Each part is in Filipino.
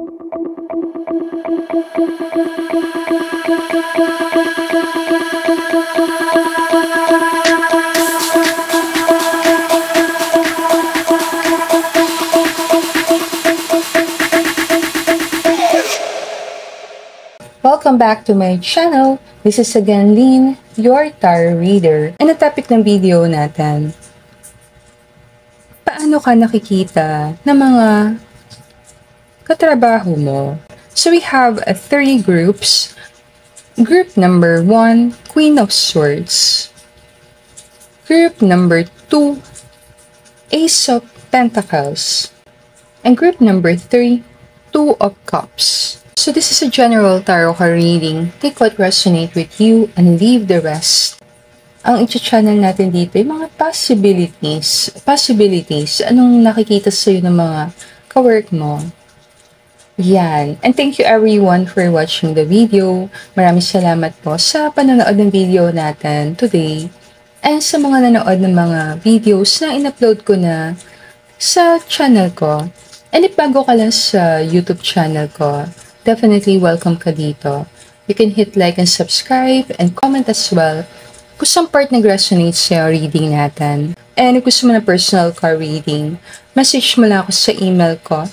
Welcome back to my channel. This is again Lynn, your tarot reader. And ang topic ng video natin, paano ka nakikita ng mga katrabaho mo? So we have three groups. Group number 1, Queen of Swords. Group number 2, Ace of Pentacles. And group number 3, Two of Cups. So this is a general tarot card reading. Take what resonates with you and leave the rest. Ang i-channel natin dito ay mga possibilities. Anong nakikita sa'yo ng mga kawork mo? Yan. And thank you everyone for watching the video. Maraming salamat po sa panonood ng video natin today. And sa mga nanood ng mga videos na in-upload ko na sa channel ko. And if bago ka lang sa YouTube channel ko, definitely welcome ka dito. You can hit like and subscribe and comment as well kung saan part nag-resonate sa reading natin. And if gusto mo na personal card reading, message mo lang ako sa email ko,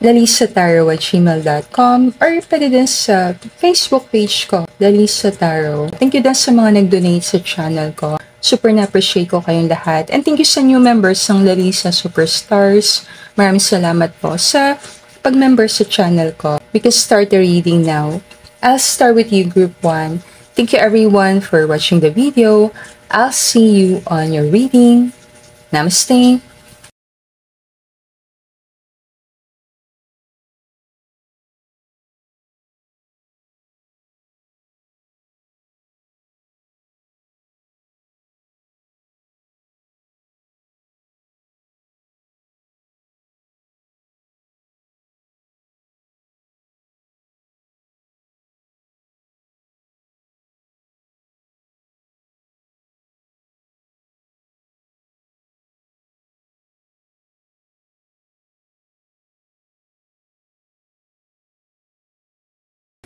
lalisataro@gmail.com, or pwede din sa Facebook page ko, Lalisa Tarot. Thank you din sa mga nag-donate sa channel ko. Super na-appreciate ko kayong lahat. And thank you sa new members ng Lalisa Superstars. Maraming salamat po sa pag-member sa channel ko. We can start the reading now. I'll start with you, Group 1. Thank you everyone for watching the video. I'll see you on your reading. Namaste.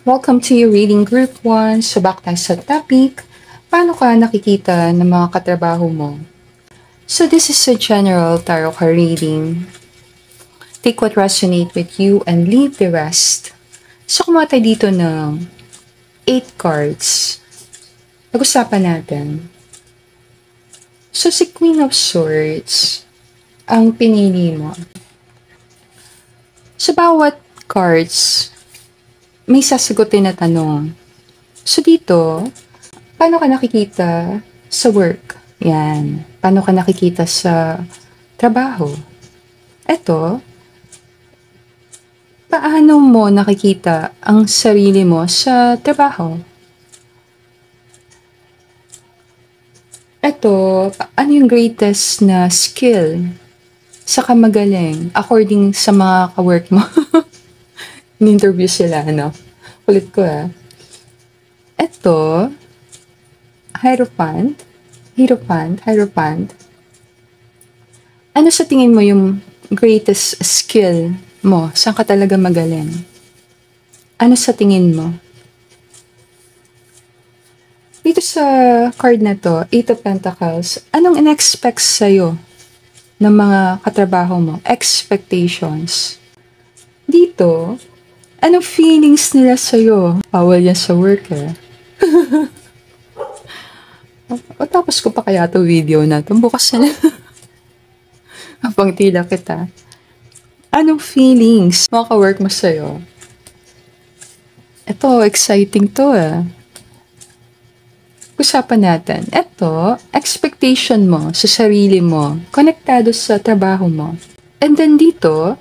Welcome to your reading, Group 1. So back tayo sa topic, paano ka nakikita ng mga katrabaho mo? So this is a general tarot card reading. Take what resonates with you and leave the rest. So kumuha tayo dito ng 8 cards. Pag-usapan natin. So si Queen of Swords ang pinili mo. Sa bawat cards, may sasagutin na tanong. So dito, paano ka nakikita sa work? Yan. Paano ka nakikita sa trabaho? Ito, paano mo nakikita ang sarili mo sa trabaho? Ito, ano yung greatest na skill sa kamagaling according sa mga kawork mo? In-interview sila, ano? Kulit ko, Ito, Hierophant. Ano sa tingin mo yung greatest skill mo? Saan ka talaga magaling? Ano sa tingin mo? Dito sa card na to, Eight of Pentacles, anong in-expect sa'yo ng mga katrabaho mo? Expectations. Dito, anong feelings nila sa'yo? Bawal yan sa work, O tapos ko pa kaya to video na to. Bukas na. Habang tila kita. Anong feelings mga ka-work mo sa'yo? Ito, exciting to, Usapan natin. Ito, expectation mo sa sarili mo, konektado sa trabaho mo. And then dito,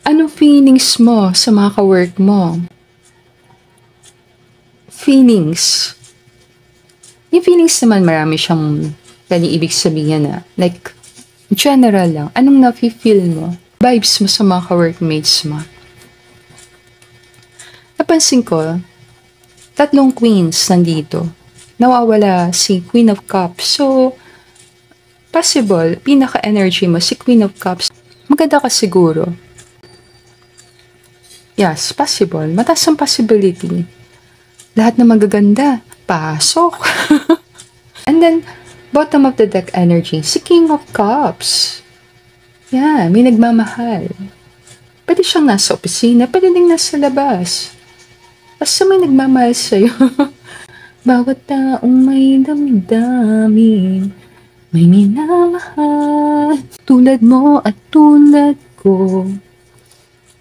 anong feelings mo sa mga ka-work mo? Feelings. Yung feelings naman marami siyang pwedeng ibig sabihin na. Like, general lang. Anong nafe-feel mo? Vibes mo sa mga ka-workmates mo? Napansin ko, 3 queens nandito. Nawawala si Queen of Cups. So, possible, pinaka-energy mo si Queen of Cups. Maganda ka siguro. Yes, possible. Mataas ang possibility. Lahat na magaganda, pasok. And then, bottom of the deck energy, si King of Cups. Yan, may nagmamahal. Pwede siyang nasa opisina, pwede ding nasa labas. Basta may nagmamahal sa'yo. Bawat taong may damdamin, may minamahal. Tulad mo at tulad ko,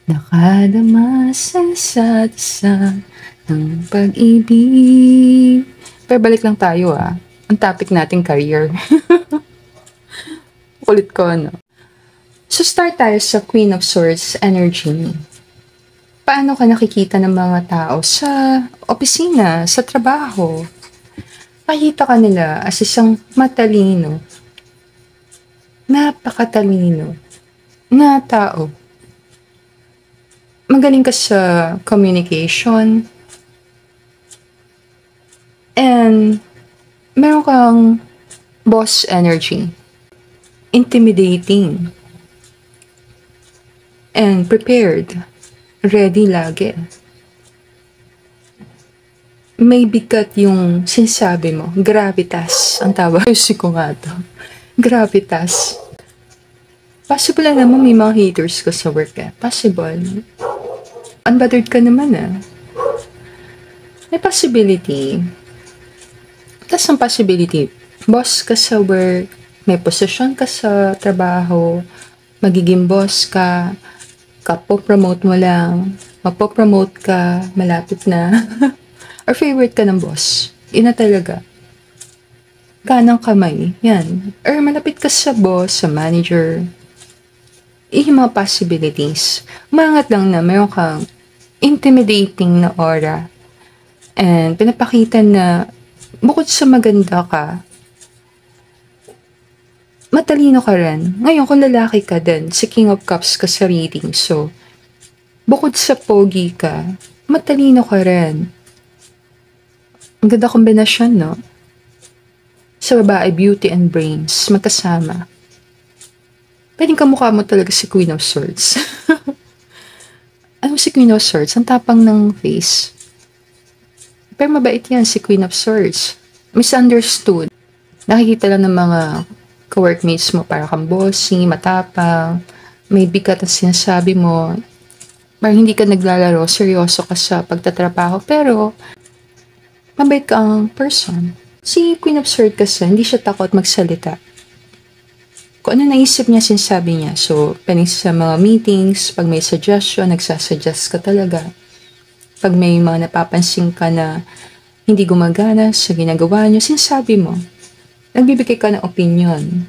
nakadama sa isa't isa ng pag-ibig. Pero balik lang tayo ang topic natin career. Ulit ko So start tayo sa Queen of Swords energy. Paano ka nakikita ng mga tao sa opisina, sa trabaho? Nakikita ka nila as isang matalino, napakatalino na tao. Magaling ka sa communication, and meron kang boss energy, intimidating, and prepared, ready lagi. May bigat yung sinasabi mo, gravitas, ang tawag ko nga to. Gravitas. Possible na naman may mga haters ko sa work Possible. Unbothered ka naman May possibility. Tapos ang possibility, boss ka sa work, may posisyon ka sa trabaho, magiging boss ka, kapo-promote mo lang, mapopromote ka, malapit na, or favorite ka ng boss. Ina talaga. Kanang kamay, yan. Or malapit ka sa boss, sa manager. Yung mga possibilities. Umangat lang na mayroon kang intimidating na aura. And pinapakita na bukod sa maganda ka, matalino ka rin. Ngayon, kung lalaki ka din, si King of Cups ka sa reading. So, bukod sa pogi ka, matalino ka rin. Ang ganda kombinasyon, no? Sa babae, beauty and brains, magkasama. Pwedeng kamukha mo talaga si Queen of Swords. Ano si Queen of Swords? Ang tapang ng face. Pero mabait yan, si Queen of Swords. Misunderstood. Nakikita lang ng mga ka-workmates mo, para kang bossy, matapang, may bigat ang sinasabi mo, parang hindi ka naglalaro, seryoso ka sa pagtatrabaho, pero mabait ka ang person. Si Queen of Swords kasi, hindi siya takot magsalita. Kung ano naisip niya, sinasabi niya. So, pwedeng sa mga meetings, pag may suggestion, nagsasuggest ka talaga. Pag may mga napapansin ka na hindi gumagana sa ginagawa niyo, sinasabi mo. Nagbibigay ka ng opinion.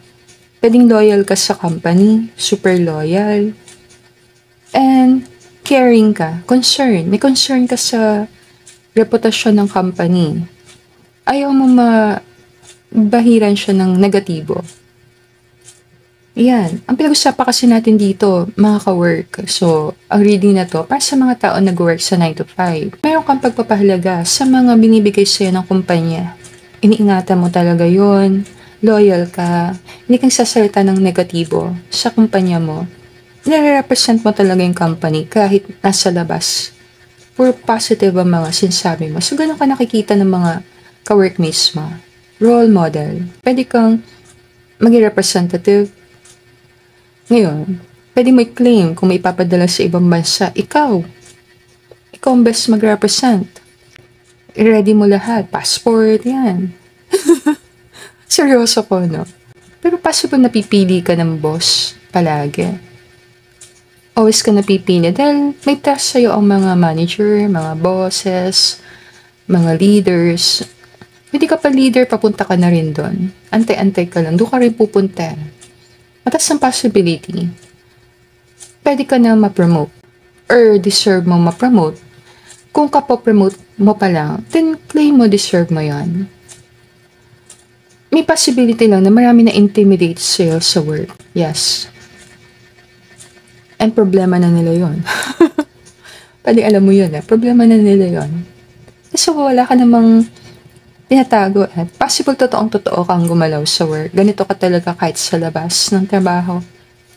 Pwedeng loyal ka sa company, super loyal. And caring ka, concern. May concern ka sa reputasyon ng company. Ayaw mo mabahiran siya ng negatibo. Yan. Ang pinag-usapan kasi natin dito, mga ka-work. So, ang reading na to, para sa mga tao nag-work sa 9 to 5. Meron kang pagpapahalaga sa mga binibigay sa'yo ng kumpanya. Iniingatan mo talaga yon, loyal ka, hindi kang sasalita ng negatibo sa kumpanya mo. Nire-represent mo talaga yung company kahit nasa labas. Puro positive ang mga sinasabi mo. So, ganun ka nakikita ng mga ka-workmates mo. Role model. Pwede kang maging representative. Ngayon, pwede mo i-claim kung may ipapadala sa ibang bansa. Ikaw ang best mag-represent. I-ready mo lahat. Passport, yan. Seryoso ko, no? Pero possible napipili ka ng boss palagi. Always ka napipili dahil may task sa'yo ang mga manager, mga bosses, mga leaders. Hindi ka pa leader, papunta ka na rin doon. Antay-antay ka lang. Doon ka rin pupunta. Mataas ang possibility. Pwede ka na ma-promote. Or deserve mo ma-promote. Kung kapo-promote mo pa lang, then claim mo deserve mo yan. May possibility lang na marami na intimidate sa'yo sa work. Yes. And problema na nila yon. Pwede alam mo yun problema na nila yon. Kasi wala ka namang tinatago Possible totoong-totoo kang gumalaw sa work. Ganito ka talaga kahit sa labas ng trabaho.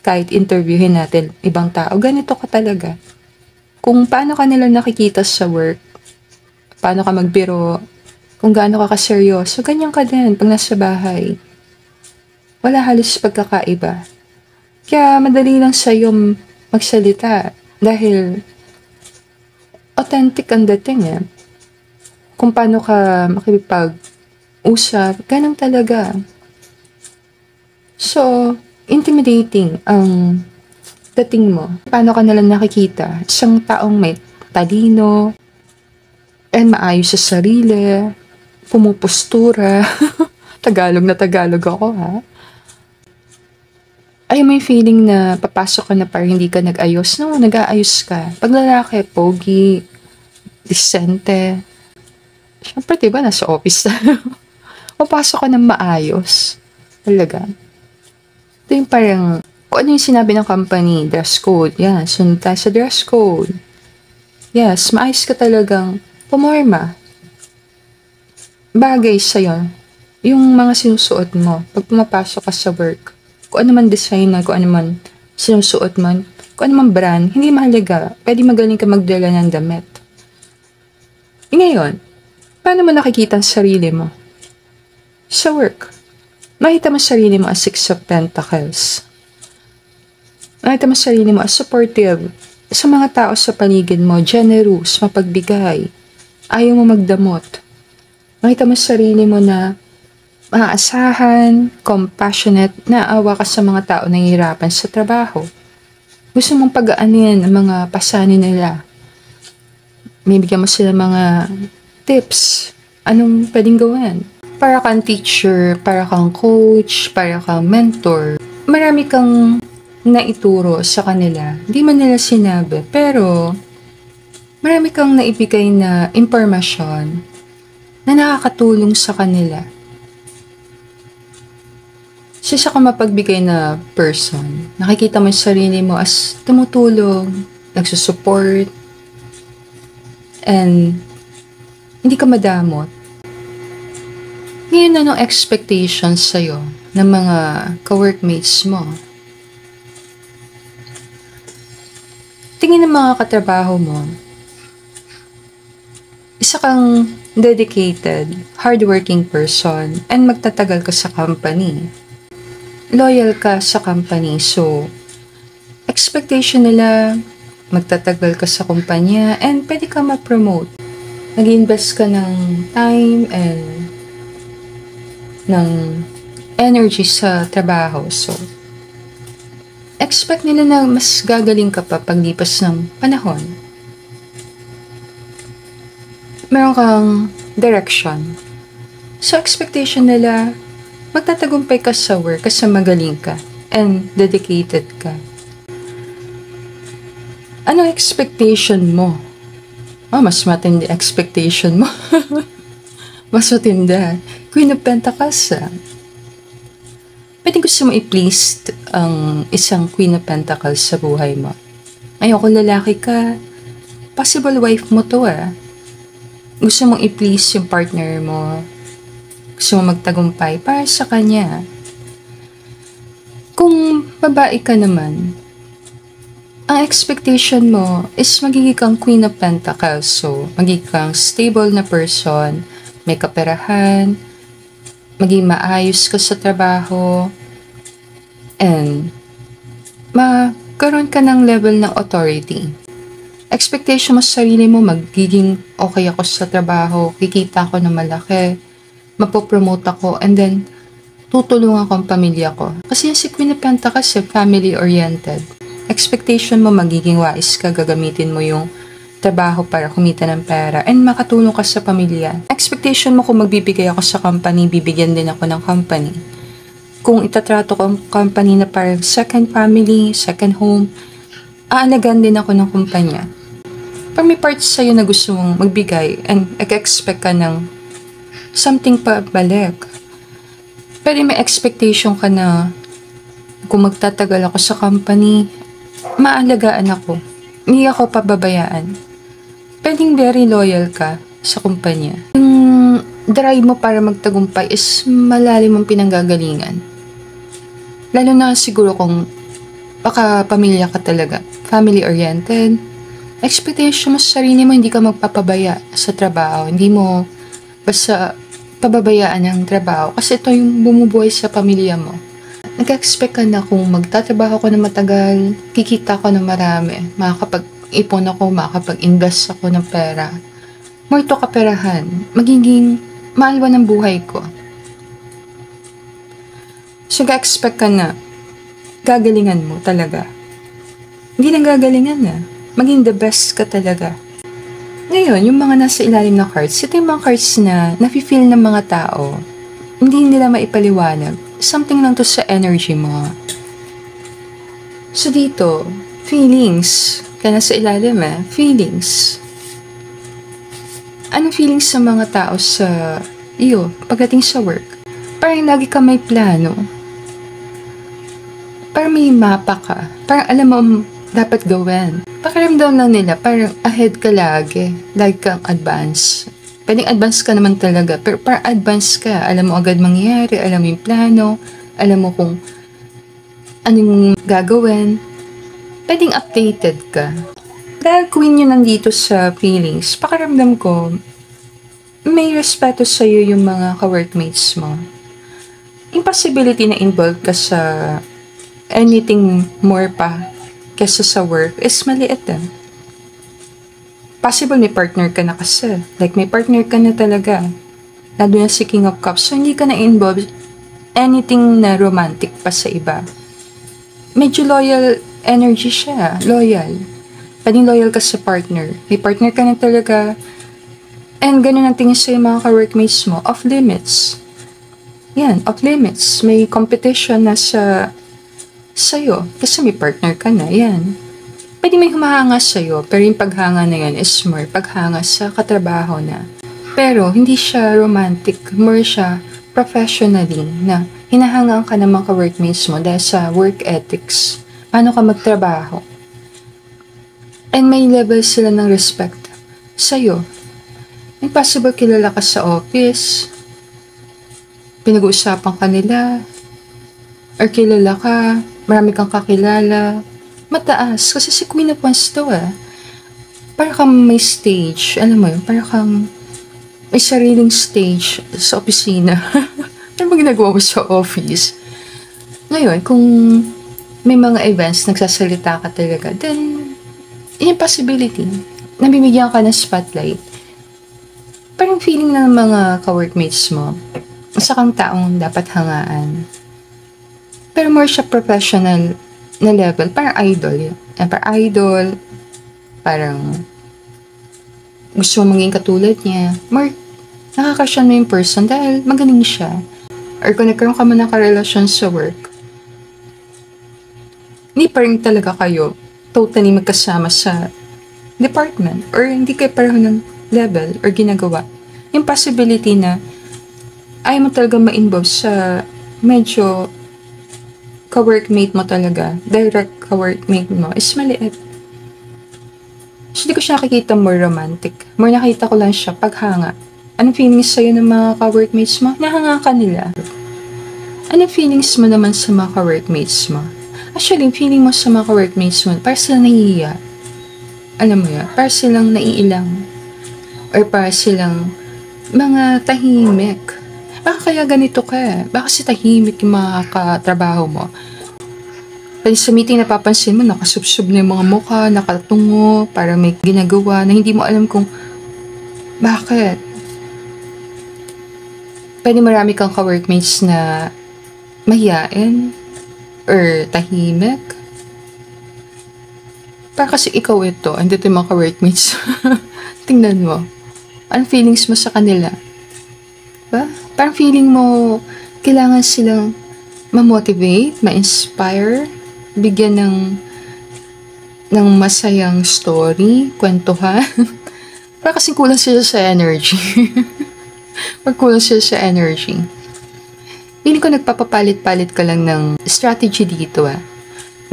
Kahit interviewin natin ibang tao, ganito ka talaga. Kung paano ka nila nakikita sa work, paano ka magbiro, kung gaano ka kaseryoso, ganyan ka din pag nasa bahay. Wala halos pagkakaiba. Kaya madali lang sa'yo magsalita dahil authentic ang dating eh. Kung paano ka makipag-usap, ganun talaga. So, intimidating ang dating mo. Paano ka nalang nakikita? Isang taong may talino, and maayos sa sarili, pumupostura. Tagalog na Tagalog ako ha. Ay, may feeling na papasok ka na parang hindi ka nag-ayos. No, nag-aayos ka. Pag lalaki, pogi, disente. Siyempre, diba, nasa office na. Papasok ka ng maayos. Talaga. Ito yung parang, kung ano yung sinabi ng company, dress code. Yan, sunod tayo sa dress code. Yes, maayos ka talagang pumorma. Bagay sa'yo. Yung mga sinusuot mo, pag pumapasok ka sa work. Kung ano man design na, kung ano man sinusuot man, kung ano man brand, hindi mahalaga. Pwede magaling ka magdala ng damit. Ngayon, paano mo nakikita ang sarili mo? Sa work, makita mo sarili mo as Six of Pentacles. Makita mo sarili mo as supportive sa mga tao sa paligid mo, generous, mapagbigay, ayaw mo magdamot. Makita mo sarili mo na maaasahan, compassionate, naawa ka sa mga tao na nahihirapan sa trabaho. Gusto mong pagaanin ang mga pasanin nila. May bigyan mo sila mga tips. Anong pwedeng gawin? Para kang teacher, para kang coach, para kang mentor. Marami kang naituro sa kanila. Hindi man nila sinabi, pero marami kang naibigay na impormasyon na nakakatulong sa kanila. Isa ka mapagbigay na person. Nakikita mo yung sarili mo as tumutulong, nagsusupport, and hindi ka madamot. Ngayon, anong expectations sa'yo ng mga ka-workmates mo? Tingin ng mga katrabaho mo, isa kang dedicated, hardworking person, and magtatagal ka sa company. Loyal ka sa company, so expectation nila, magtatagal ka sa kumpanya, and pwede ka ma-promote. Nag-invest ka ng time and ng energy sa trabaho, so expect nila na mas gagaling ka pa paglipas ng panahon. Meron kang direction. So expectation nila, magtatagumpay ka sa work kasi magaling ka and dedicated ka. Ano expectation mo? Mas matindi expectation mo. Mas matindi. Queen of Pentacles. Pwede gusto mo i-please ang isang Queen of Pentacles sa buhay mo. Ngayon, kung lalaki ka, possible wife mo to Gusto mong i-please yung partner mo. Gusto mo magtagumpay para sa kanya. Kung babae ka naman, ang expectation mo is magiging kang Queen of Pentacles. So, magiging kang stable na person, may kaperahan, maging maayos ka sa trabaho, and magkaroon ka ng level ng authority. Expectation mo sa sarili mo, magiging okay ako sa trabaho, kikita ako ng malaki, mapopromote ako, and then tutulungan ko ang pamilya ko. Kasi yung si Queen of Pentacles, family-oriented. Expectation mo, magiging wais ka, gagamitin mo yung trabaho para kumita ng pera, and makatulong ka sa pamilya. Expectation mo, kung magbibigay ako sa company, bibigyan din ako ng company. Kung itatrato ko ang company na parang second family, second home, aalagaan din ako ng kumpanya. Pag may parts sa'yo na gusto mong magbigay, and expect ka ng something pa balik. Pero may expectation ka na kung magtatagal ako sa company, maalagaan ako. Hindi ako pababayaan. Pwedeng very loyal ka sa kumpanya. Yung drive mo para magtagumpay is malalim ang pinanggagalingan. Lalo na siguro kung baka pamilya ka talaga. Family-oriented. Expectation mo sa sarili mo, hindi ka magpapabaya sa trabaho. Hindi mo basta pababayaan ang trabaho kasi ito yung bumubuhay sa pamilya mo. Nag-expect ka na kung magtatrabaho ko na matagal, kikita ko na marami, makakapag-ipon ako, makakapag-invest ako ng pera. More to kaperahan, magiging maalwa ng buhay ko. So, ga-expect ka na, gagalingan mo talaga. Hindi lang gagalingan na, maging the best ka talaga. Ngayon, yung mga nasa ilalim na cards, ito yung mga cards na nafe-feel ng mga tao, hindi nila maipaliwanag. Something lang to sa energy mo. So dito, feelings. Kaya nasa ilalim feelings. Anong feelings sa mga tao sa iyo pagdating sa work? Parang lagi ka may plano. Parang may mapa ka. Parang alam mo dapat gawin. Pakiramdam lang nila, parang ahead ka lagi. Lagi kang advance. Pwedeng advance ka naman talaga, pero parang advance ka. Alam mo agad mangyayari, alam mo yung plano, alam mo kung anong gagawin. Pwedeng updated ka. Dahil queen yun nandito sa feelings, pakiramdam ko, may respeto sa'yo yung mga ka-workmates mo. Impossibility na involved ka sa anything more pa kesa sa work is maliit Possible may partner ka na kasi. Like may partner ka na talaga. Lalo na si King of Cups. So hindi ka na involved anything na romantic pa sa iba. Medyo loyal energy siya. Loyal. Pwedeng loyal ka sa partner. May partner ka na talaga. And ganun ang tingin sa'yo mga ka-workmates mo. Off limits. Yan, off limits. May competition na sa'yo. Kasi may partner ka na. Yan. Pwede may humahanga sa'yo, pero yung paghanga na yan is more paghanga sa katrabaho na. Pero hindi siya romantic. More siya professionally na hinahangaan ka ng mga ka-workmates mo dahil sa work ethics. Paano ka magtrabaho. And may level sila ng respect sa'yo. May possible kilala ka sa office, pinag-uusapan ka nila, or kilala ka, marami kang kakilala, mataas. Kasi si Queen of Wands to Para kang may stage, alam mo yun, para kang may sariling stage sa opisina. Ano ba ginagawa mo sa office? Ngayon, kung may mga events, nagsasalita ka talaga, then, yung possibility, nabibigyan ka ng spotlight. Parang feeling ng mga ka-workmates mo, isa kang taong dapat hangaan. Pero more siya professional na level, parang idol yun. Parang idol, parang gusto mo maging katulad niya. More, nakakasyan mo yung person dahil magaling siya. Or kung nagkaroon ka mo ng karelasyon sa work, hindi pa rin talaga kayo totally magkasama sa department or hindi kayo pareho ng level or ginagawa. Yung possibility na ayaw mo talaga ma-involve sa medyo ka-workmate mo talaga, direct ka-workmate mo, is maliit. So, hindi ko siya nakikita more romantic. More nakita ko lang siya paghanga. Anong feelings sa'yo ng mga ka-workmates mo? Nahanga ka nila. Anong feelings mo naman sa mga ka-workmates mo? Actually, feeling mo sa mga ka-workmates mo, para silang nahihiya. Alam mo yan, para silang naiilang. Or para silang mga tahimik. Baka kaya ganito ka Baka si tahimik yung mga katrabaho mo. Pwede sa meeting napapansin mo, nakasubsob na yung mga mukha, nakatungo, para may ginagawa na hindi mo alam kung bakit. Pwede marami kang ka-workmates na mahiyain or tahimik. Para kasi ikaw ito, andito yung mga ka-workmates. Tingnan mo. Anong feelings mo sa kanila? Ba? Parang feeling mo, kailangan silang ma-motivate, ma-inspire, bigyan ng masayang story, kwentuhan. Parang kasing kulang sila sa energy. Parang kulang sila sa energy. Feeling ko nagpapapalit-palit ka lang ng strategy dito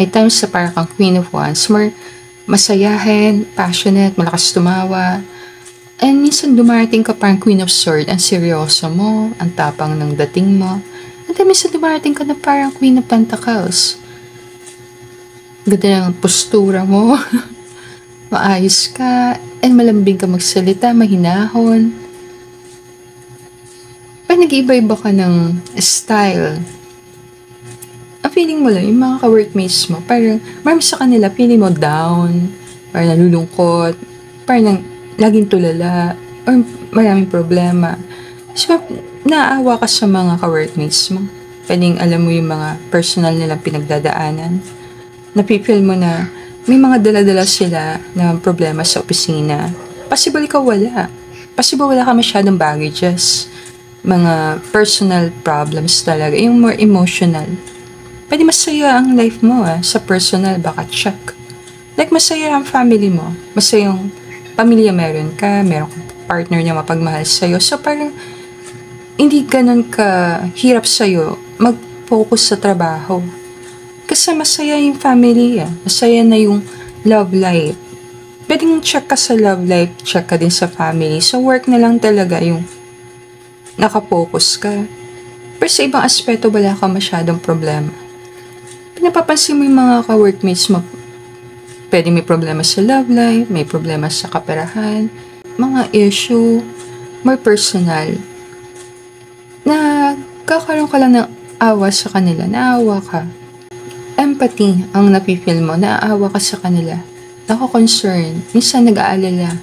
May times sa parang kang Queen of Wands, more masayahin, passionate, malakas tumawa. And minsan dumarating ka parang Queen of Swords, ang seryoso mo, ang tapang ng dating mo. And then minsan dumarating ka na parang Queen of Pentacles. Ganda ng postura mo. maayos ka, and malambing ka magsalita, mahinahon. Pag nag-iba-iba ka ng style, ang feeling mo lang, yung mga ka-workmates mo, parang marami sa kanila, feeling mo down, parang nalulungkot, parang laging tulala, or maraming problema. So, naaawa ka sa mga ka-workmates mo. Pwedeng alam mo yung mga personal nilang pinagdadaanan. Napipil mo na may mga dala-dala sila na problema sa opisina. Possible ikaw wala. Possible wala ka masyadong baggages. Mga personal problems talaga. Yung more emotional. Pwede masaya ang life mo sa personal, baka check. Like masaya ang family mo. Masaya yung pamilya meron ka kang partner niya mapagmahal sa'yo. So parang hindi ganun ka hirap sa'yo mag-focus sa trabaho. Kasi masaya yung family Masaya na yung love life. Pwedeng check ka sa love life, check ka din sa family. So work na lang talaga yung nakapokus ka. Pero sa ibang aspeto, wala ka masyadong problema. Pinapapansin mo yung mga ka-workmates mo, pwede may problema sa love life, may problema sa kaperahan, mga issue, more personal, na kakaroon ka lang ng awa sa kanila, naawa ka. Empathy ang napifeel mo, naaawa ka sa kanila. Nako-concern, minsan nag-aalala.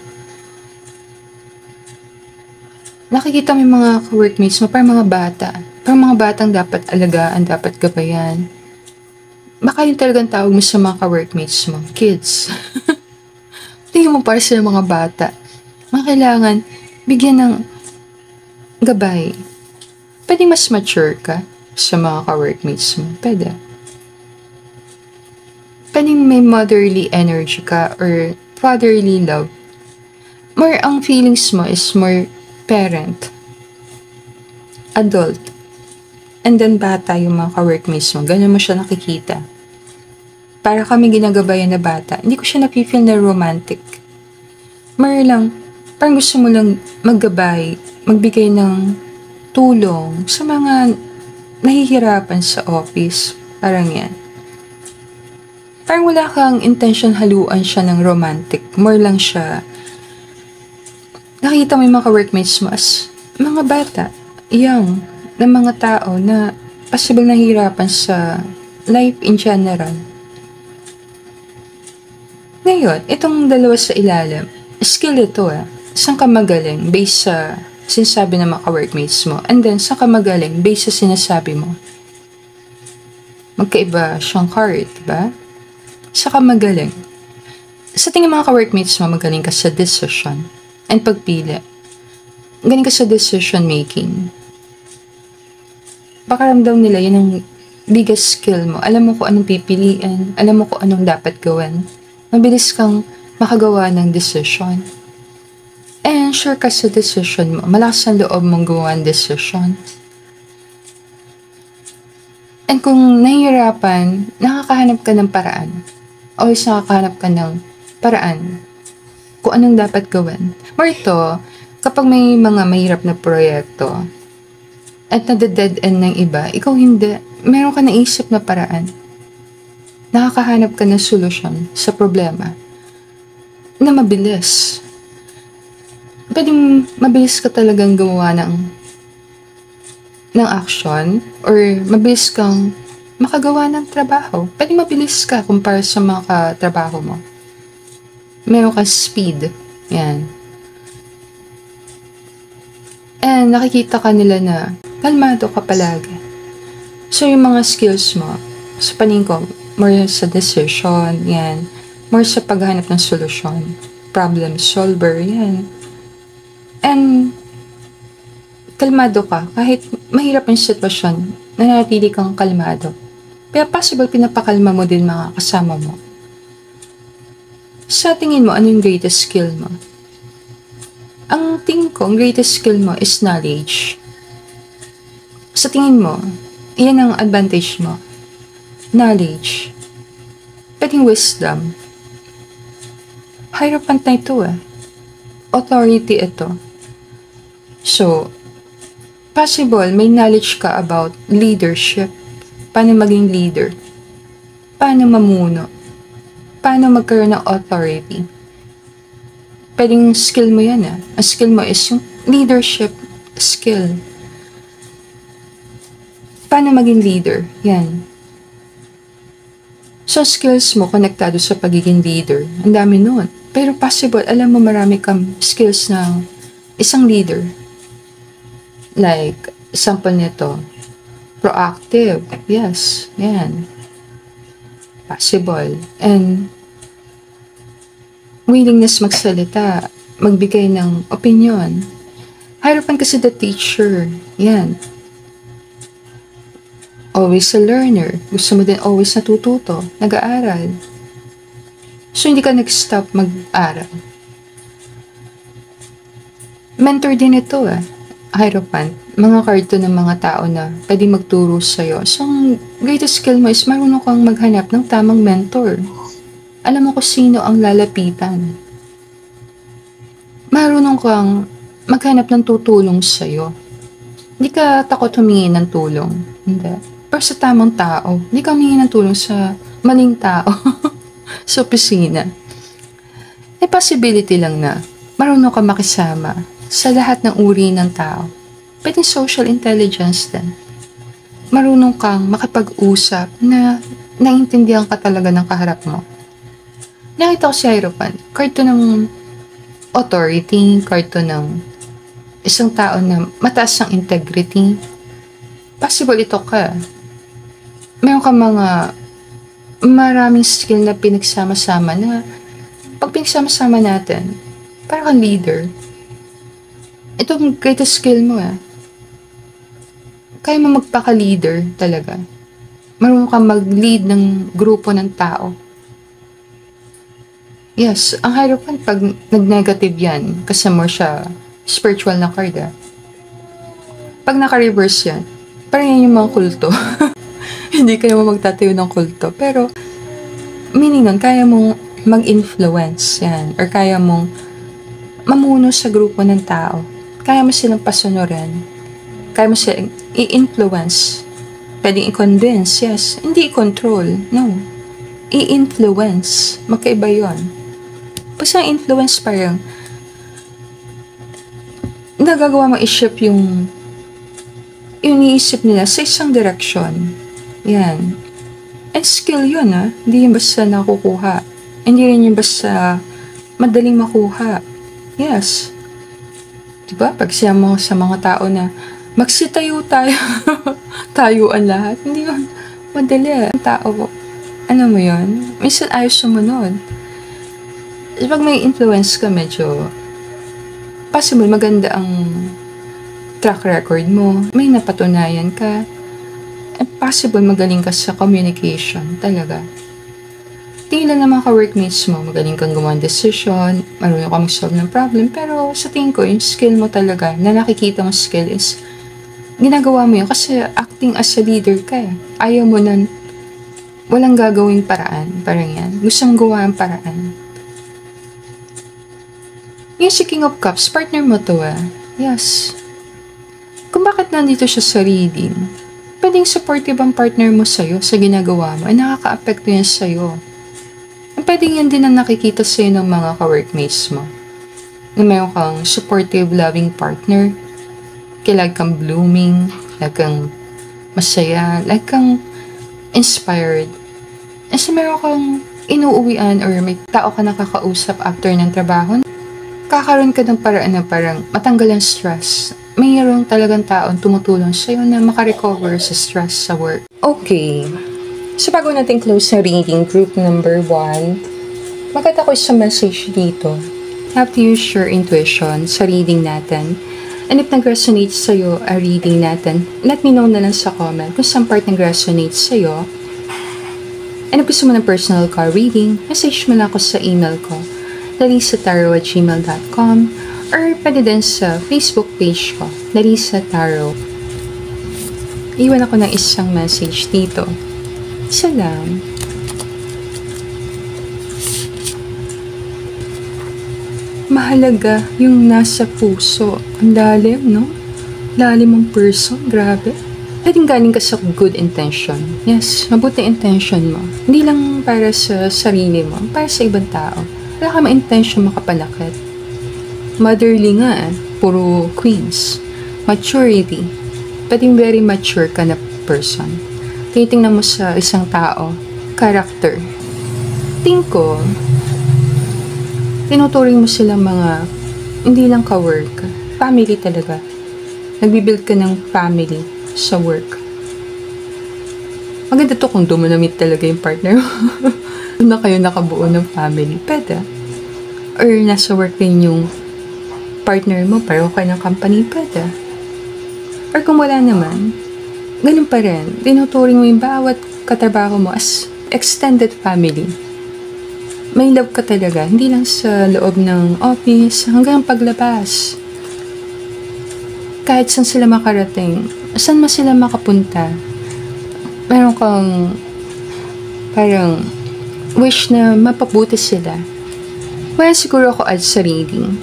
Nakikita mo yung mga workmates mo, parang mga bata. Parang mga batang dapat alagaan, dapat gabayan. Baka yun talagang tawag mo sa mga ka-workmates mo, kids. Tingin mo para sa mga bata. Mga kailangan bigyan ng gabay. Pwede mas mature ka sa mga ka-workmates mo. Pwede. Pwede may motherly energy ka or fatherly love. More ang feelings mo is more parent, adult, and then bata yung mga ka-workmates mo. Ganun mo siya nakikita. Para kami ginagabayan na bata. Hindi ko siya napifeel na romantic. More lang, parang gusto mo lang maggabay, magbigay ng tulong sa mga nahihirapan sa office. Parang yan. Parang wala kang intention haluan siya ng romantic. More lang siya, nakikita mo yung mga ka-workmates mo as mga bata, young, na mga tao na possible nahihirapan sa life in general. Ngayon, itong dalawa sa ilalim, skill ito Saan ka magaling based sa sinasabi ng mga ka-workmates mo? And then, saan ka magaling based sa sinasabi mo? Magkaiba siyang card, diba? Saan ka magaling? Sa tingin mga ka-workmates mo, magaling ka sa decision and pagpili. Galing ka sa decision making. Baka ramdam nila yun ang biggest skill mo. Alam mo kung anong pipiliin. Alam mo kung anong dapat gawin. Mabilis kang makagawa ng decision. And sure ka sa decision mo. Malakas ang loob mong gawa ng decision. And kung nahihirapan, nakakahanap ka ng paraan. Always nakakahanap ka ng paraan kung anong dapat gawin. Or ito, kapag may mga mahirap na proyekto at nade-dead end ng iba, ikaw hindi. Meron ka naisip na paraan. Nakakahanap ka ng solusyon sa problema na mabilis. Pwede mabilis ka talagang gumawa ng action or mabilis kang makagawa ng trabaho. Pwede mabilis ka kumpara sa mga katrabaho mo. Meron kang speed. Yan. And nakikita ka nila na kalmado ka palagi. So yung mga skills mo, sa paningin ko, more sa decision, yan. More sa paghahanap ng solusyon. Problem solver, yan. And kalmado ka. Kahit mahirap yung sitwasyon, nanatili kang kalmado. Kaya possible pinapakalma mo din mga kasama mo. Sa tingin mo, ano yung greatest skill mo? Ang tingin ko, ang greatest skill mo is knowledge. Sa tingin mo, iyan ang advantage mo. Knowledge. Pwedeng wisdom. Hierophant na ito Authority ito. So, possible may knowledge ka about leadership. Paano maging leader? Paano mamuno? Paano magkaroon ng authority? Pwedeng skill mo yan Ang skill mo is yung leadership skill. Paano maging leader? Yan. So, skills mo, konektado sa pagiging leader. Ang dami nun. Pero possible, alam mo marami kang skills ng isang leader. Like, example nito, proactive. Yes, yan. Possible. And, willingness magsalita, magbigay ng opinion. Harapan kasi the teacher. Yan. Always a learner. Gusto mo din always natututo, nag-aaral. So, hindi ka nag-stop mag-aral. Mentor din ito Hierophant. Mga card to ng mga tao na pwede magturo sa'yo. So, ang greatest skill mo is marunong kang maghanap ng tamang mentor. Alam mo kung sino ang lalapitan. Marunong kang maghanap ng tutulong sa'yo. Hindi ka takot humingi ng tulong. Hindi. Pero sa tamang tao. Hindi ka humingi ng tulong sa maling tao. Sa opisina. May possibility lang na marunong ka makisama sa lahat ng uri ng tao. Pwedeng social intelligence din. Marunong kang makipag-usap na naiintindihan ka talaga ng kaharap mo. Nakita ko si Hierophant. Card to ng authority. Card to ng isang tao na mataas ang integrity. Possible ito ka. Meron ka mga maraming skill na pinagsama-sama na pag pinagsama-sama natin, parang kang leader. Ito ang greatest skill mo Kaya mo magpaka-leader talaga. Marunong kang mag-lead ng grupo ng tao. Yes, ang Hierophant pag nag-negative yan, kasi more siya spiritual na card Pag naka-reverse yan, parang yan yung mga kulto. Hindi ka naman magtatayo ng kulto. Pero, meaning nun, kaya mong mag-influence yan. Or kaya mong mamuno sa grupo ng tao. Kaya mo silang pasunurin. Kaya mo silang i-influence. Pwedeng i-convince, yes. Hindi i-control, no. I-influence. Magkaiba yun. Pag sa influence parang nagagawa mo i-shift yung iniisip nila sa isang direction. Yan. And skill yun Hindi yung basta nakukuha. Hindi rin yung basta madaling makuha. Yes. Diba? Pag siya mo sa mga tao na magsitayo tayo. Tayuan lahat. Hindi yun madali Ang tao, ano mo yun? Minsan ayaw sumunod. Pag may influence ka, medyo possible maganda ang track record mo. May napatunayan ka. And possible magaling ka sa communication. Talaga. Tingin lang ng mga ka-workmates mo, magaling kang gumawa ng decision, marunong ka mag-solve ng problem, pero sa tingin ko, yung skill mo talaga, na nakikita mo skill is, ginagawa mo yun kasi acting as a leader ka Ayaw mo nun, walang gagawing paraan. Parang yan. Gusto mong gawa ang paraan. Yung si King of Cups, partner mo to Yes. Kung bakit nandito siya sa reading, pwedeng supportive ang partner mo sa'yo sa ginagawa mo, ay nakaka-apekto yan sa'yo. Pwedeng yan din ang nakikita sa'yo ng mga ka-workmates mo. Na mayroon kang supportive, loving partner, kaya like kang blooming, like kang masaya, like kang inspired. Kasi meron kang inuuwian or may tao ka nakakausap after ng trabaho, kakaroon ka ng paraan na parang matanggal ang stress. Mayroong talagang taong tumutulong sa'yo na makarecover sa stress sa work. Okay. So, bago natin close na reading, group number 1, maganda ko isang message dito. Have to use your intuition sa reading natin. And if nag-resonate sa'yo ang reading natin, let me know na lang sa comment kung saan part nag-resonate sa'yo. And if gusto mo ng personal card reading, message mo lang ako sa email ko, larisataro@gmail.com, or pwede din sa Facebook page ko, Larissa Tarot. Iwan ako ng isang message dito. Isa lang. Mahalaga yung nasa puso. Ang lalim, no? Lalim ang person. Grabe. Pwedeng galing ka sa good intention. Yes, mabuti intention mo. Hindi lang para sa sarili mo, para sa ibang tao. Wala ka ma-intention makapanakit. Motherly nga puro queens. Maturity. Pwedeng very mature ka na person. Titingnan mo sa isang tao, character. Tingin ko, tinuturing mo silang mga, hindi lang ka-work, family talaga. Nagbibuild ka ng family sa work. Maganda to kung dumunamit talaga yung partner mo. Na kayo nakabuo ng family. Pwede. Or nasa work rin yung partner mo, pareho kayo ng company, pwede. Or kung wala naman, ganun pa rin. Tinuturing mo yung bawat katrabaho mo as extended family. May love ka talaga. Hindi lang sa loob ng office, hanggang paglabas. Kahit saan sila makarating, saan sila makapunta, meron kang parang wish na mapabuti sila. Well, siguro ako add sa reading.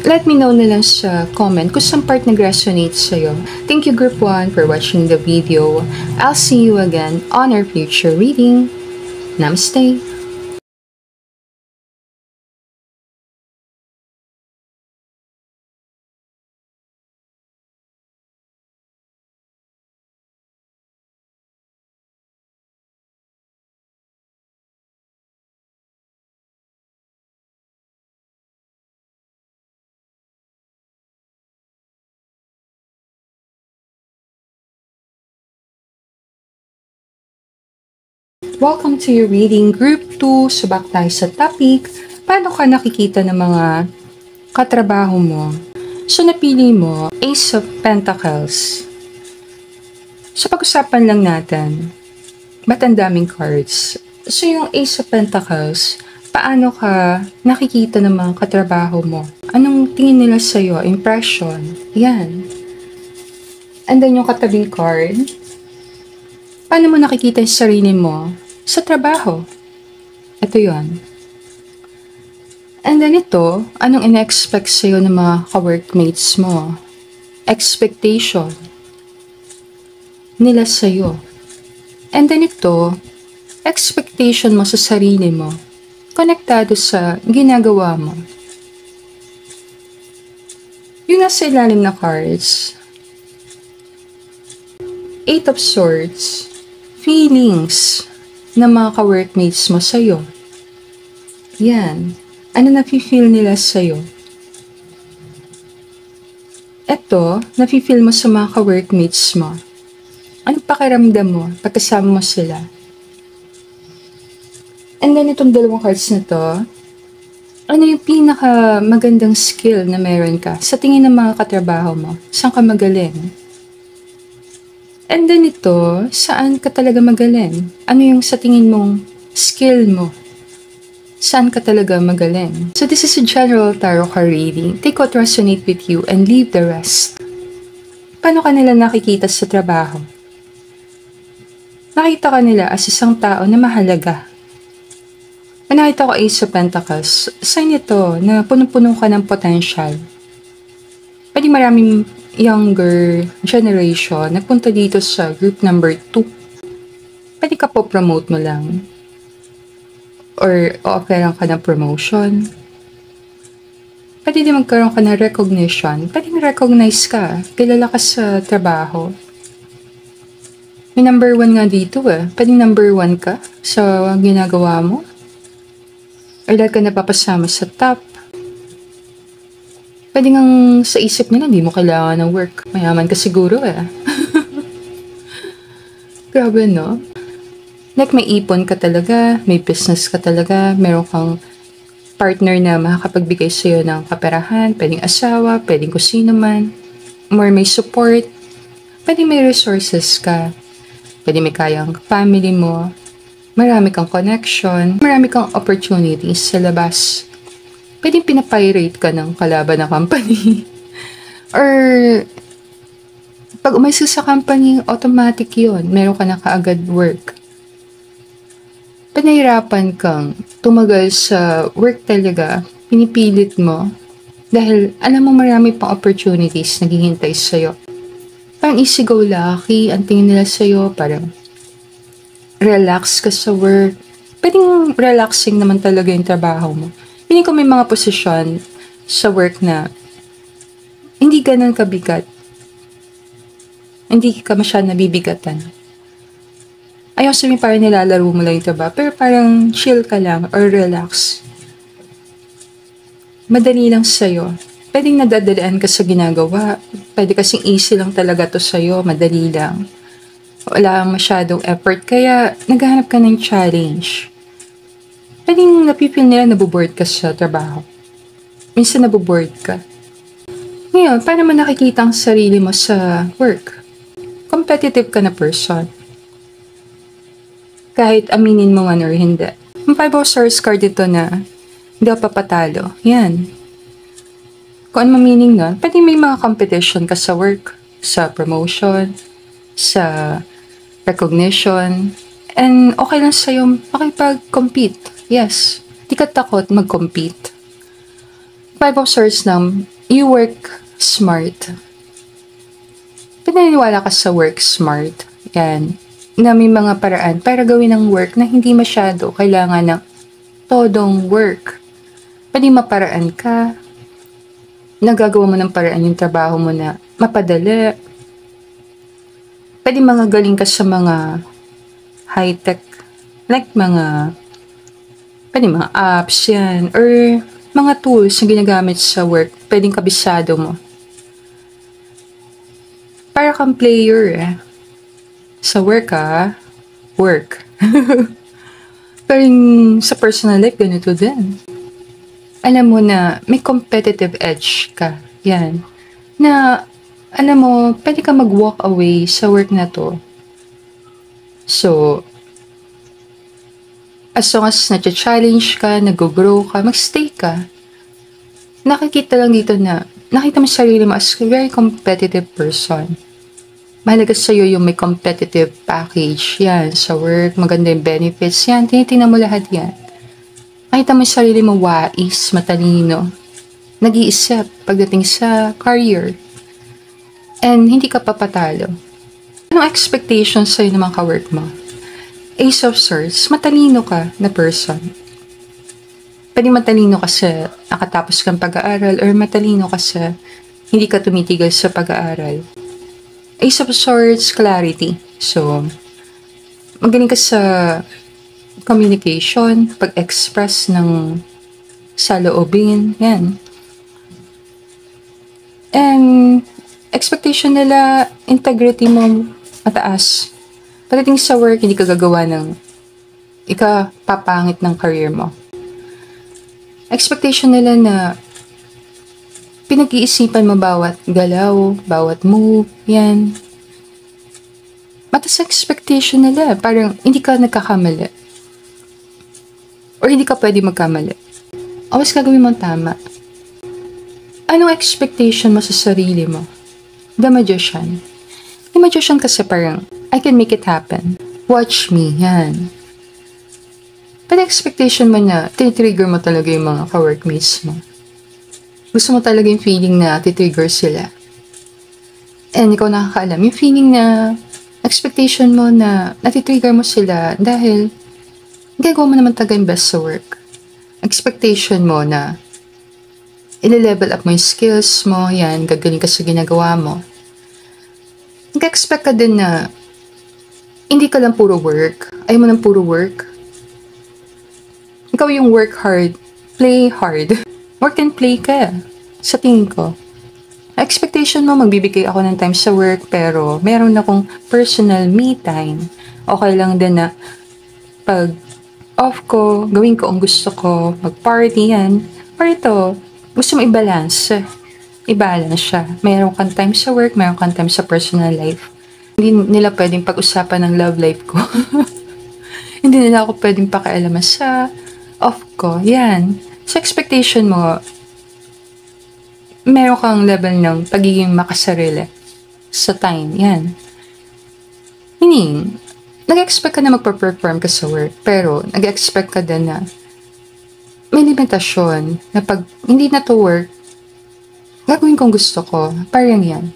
Let me know na lang sa comment kung saan part nag-resonate sa'yo. Thank you Group 1 for watching the video. I'll see you again on our future reading. Namaste! Welcome to your reading Group 2. Subak tayo sa topic. Paano ka nakikita ng mga katrabaho mo? So, napili mo Ace of Pentacles. So, pag-usapan lang natin. Ba't ang daming cards? So, yung Ace of Pentacles, paano ka nakikita ng mga katrabaho mo? Anong tingin nila sa'yo? Impression? Yan. And then, yung katabing card, paano mo nakikita yung sarili mo sa trabaho? Ito yon. And then ito, anong ina-expect sa'yo ng mga ka-workmates mo? Expectation nila sa'yo. And then ito, expectation mo sa sarili mo, konektado sa ginagawa mo. Yung nasa ilalim na cards, Eight of Swords, feelings ng mga ka-workmates mo sa'yo. Yan. Ano nafe-feel nila sa'yo? Ito, nafe-feel mo sa mga ka-workmates mo. Anong pakiramdam mo pagkasama mo sila? And then itong dalawang cards na to, ano yung pinaka magandang skill na meron ka sa tingin ng mga katrabaho mo? Saan ka magaling? And then ito, saan ka talaga magaling? Ano yung sa tingin mong skill mo? Saan ka talaga magaling? So this is a general tarot card reading. Take what resonate with you and leave the rest. Paano ka nila nakikita sa trabaho? Nakita ka nila as isang tao na mahalaga. Nakita ko Ace of Pentacles, sign ito na punong-puno ka ng potential. Pwede maraming younger generation nagpunta dito sa group number 2. Pwede ka po promote mo lang. Or offeran ka ng promotion. Pwede din magkaroon ka ng recognition. Pwede recognize ka. Kilala ka sa trabaho. May number 1 nga dito eh. Pwede number 1 ka sa ginagawa mo. Or dahil ka napapasama sa top. Pwede ngang sa isip nila, hindi mo kailangan ng work. Mayaman ka siguro eh. Grabe no? Like may ipon ka talaga, may business ka talaga, meron kang partner na makakapagbigay sa'yo ng kaperahan, pwedeng asawa, pwedeng kung sino man, or may support, pwedeng may resources ka, pwedeng may kayang family mo, marami kang connection, marami kang opportunities sa labas. Pwedeng pinapirate ka ng kalaban na company. Or, pag umalis sa company, automatic yun. Meron ka na kaagad work. Panahirapan kang tumagal sa work talaga, pinipilit mo, dahil alam mo marami pang opportunities na naghihintay sa'yo. Parang easy-go-lucky, ang tingin nila sa'yo, parang relax ka sa work. Pwedeng relaxing naman talaga yung trabaho mo. Piling ko may mga posisyon sa work na hindi ganun kabigat. Hindi ka masyadong nabibigatan. Ayaw sabihin parang nilalaro mo lang ito ba? Pero parang chill ka lang or relax. Madali lang sa'yo. Pwedeng nadadalaan ka sa ginagawa. Pwede kasing easy lang talaga to sa'yo. Madali lang. Wala masyadong effort. Kaya naghahanap ka ng challenge. Pwedeng napipil nila naboboard ka sa trabaho. Minsan naboboard ka. Ngayon, paano mo nakikita ang sarili mo sa work? Competitive ka na person. Kahit aminin mo man or hindi. Yung 5 of Swords card dito na hindi ako papatalo. Yan. Kung ano meaning nun, pwede may mga competition ka sa work, sa promotion, sa recognition, and okay lang sa'yo makipag-compete. Yes. Di ka takot mag-compete. 5 of Swords na, you work smart. Pinaniniwala ka sa work smart. Yan. Na may mga paraan para gawin ang work na hindi masyado kailangan ng todong work. Pwede maparaan ka, nagagawa mo ng paraan yung trabaho mo na mapadali. Pwede mga galing ka sa mga high-tech, like pwede mga apps yan, or mga tools na ginagamit sa work, pwedeng kabisado mo. Para kang player Sa work work. Pero sa personal life, ganito din. Alam mo na may competitive edge ka. Yan. Na, alam mo, pwede ka mag-walk away sa work na to. So, as long as na-challenge ka, nag-grow ka, mag-stay ka. Nakikita lang dito na, nakita mo sarili mo as a very competitive person. Mahalaga sa'yo yung may competitive package. Yan, sa work, maganda yung benefits. Yan, tinitingnan mo lahat yan. Makita mo yung sarili mo wais, matalino. Nag-iisip pagdating sa career. And hindi ka papatalo. Anong expectations sa'yo ng mga ka-work mo? Ace of Swords, matalino ka na person. Pwede matalino ka sa nakatapos kang pag-aaral or matalino ka sa hindi ka tumitigil sa pag-aaral. Ace of Swords, clarity. So, magaling ka sa communication, pag-express ng saloobin, yan. And, expectation nila, integrity mo mataas. Pagdating sa work, hindi ka gagawa ng papangit ng career mo. Expectation nila na pinag-iisipan mo bawat galaw, bawat move, yan. Mataas expectation nila, parang hindi ka nagkakamali. Or hindi ka pwede magkamali. Always gagawin mo tama. Anong expectation mo sa sarili mo? The Magician. The Magician kasi parang, I can make it happen. Watch me, yan. Pero expectation mo na, tinitrigger mo talaga yung mga ka-workmates mo. Gusto mo talaga yung feeling na titrigger sila. And ikaw nakakaalam, yung feeling na expectation mo na natitrigger mo sila dahil gagawa mo naman talaga yung best sa work. Expectation mo na ile-level up mo yung skills mo, yan, gagaling ka sa ginagawa mo. Nag-expect ka din na hindi ka lang puro work, ayaw mo lang puro work. Ikaw yung work hard, play hard. Work and play ka, sa tingin ko. Expectation mo, magbibigay ako ng time sa work, pero meron akong personal me time. Okay lang din na pag off ko, gawin ko ang gusto ko, mag-party yan. Or ito, gusto mo i-balance. I-balance siya. Meron kang time sa work, meron kang time sa personal life. Hindi nila pwedeng pag-usapan ng love life ko. Hindi nila ako pwedeng pakialaman sa off ko. Yan. Sa expectation mo, meron kang level ng pagiging makasarili sa time. Yan. Meaning, nag-expect ka na magpa-perform ka sa work, pero nag-expect ka din na may limitasyon na pag hindi na to work, gagawin kong gusto ko. Parang yan.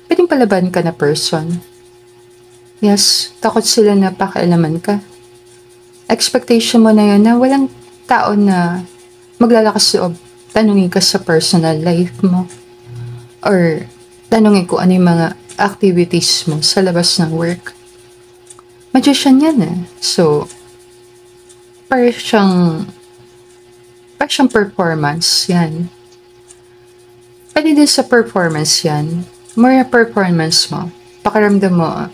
Pwedeng palaban ka na person. Yes, takot sila na pakialaman ka. Expectation mo na yun na walang tao na maglalakas loob tanungin ka sa personal life mo. Or tanungin ko ano yung mga activities mo sa labas ng work. Magician yan eh. So, parang siyang performance yan. Pwede din sa performance yan. More performance mo. Pakiramdam mo,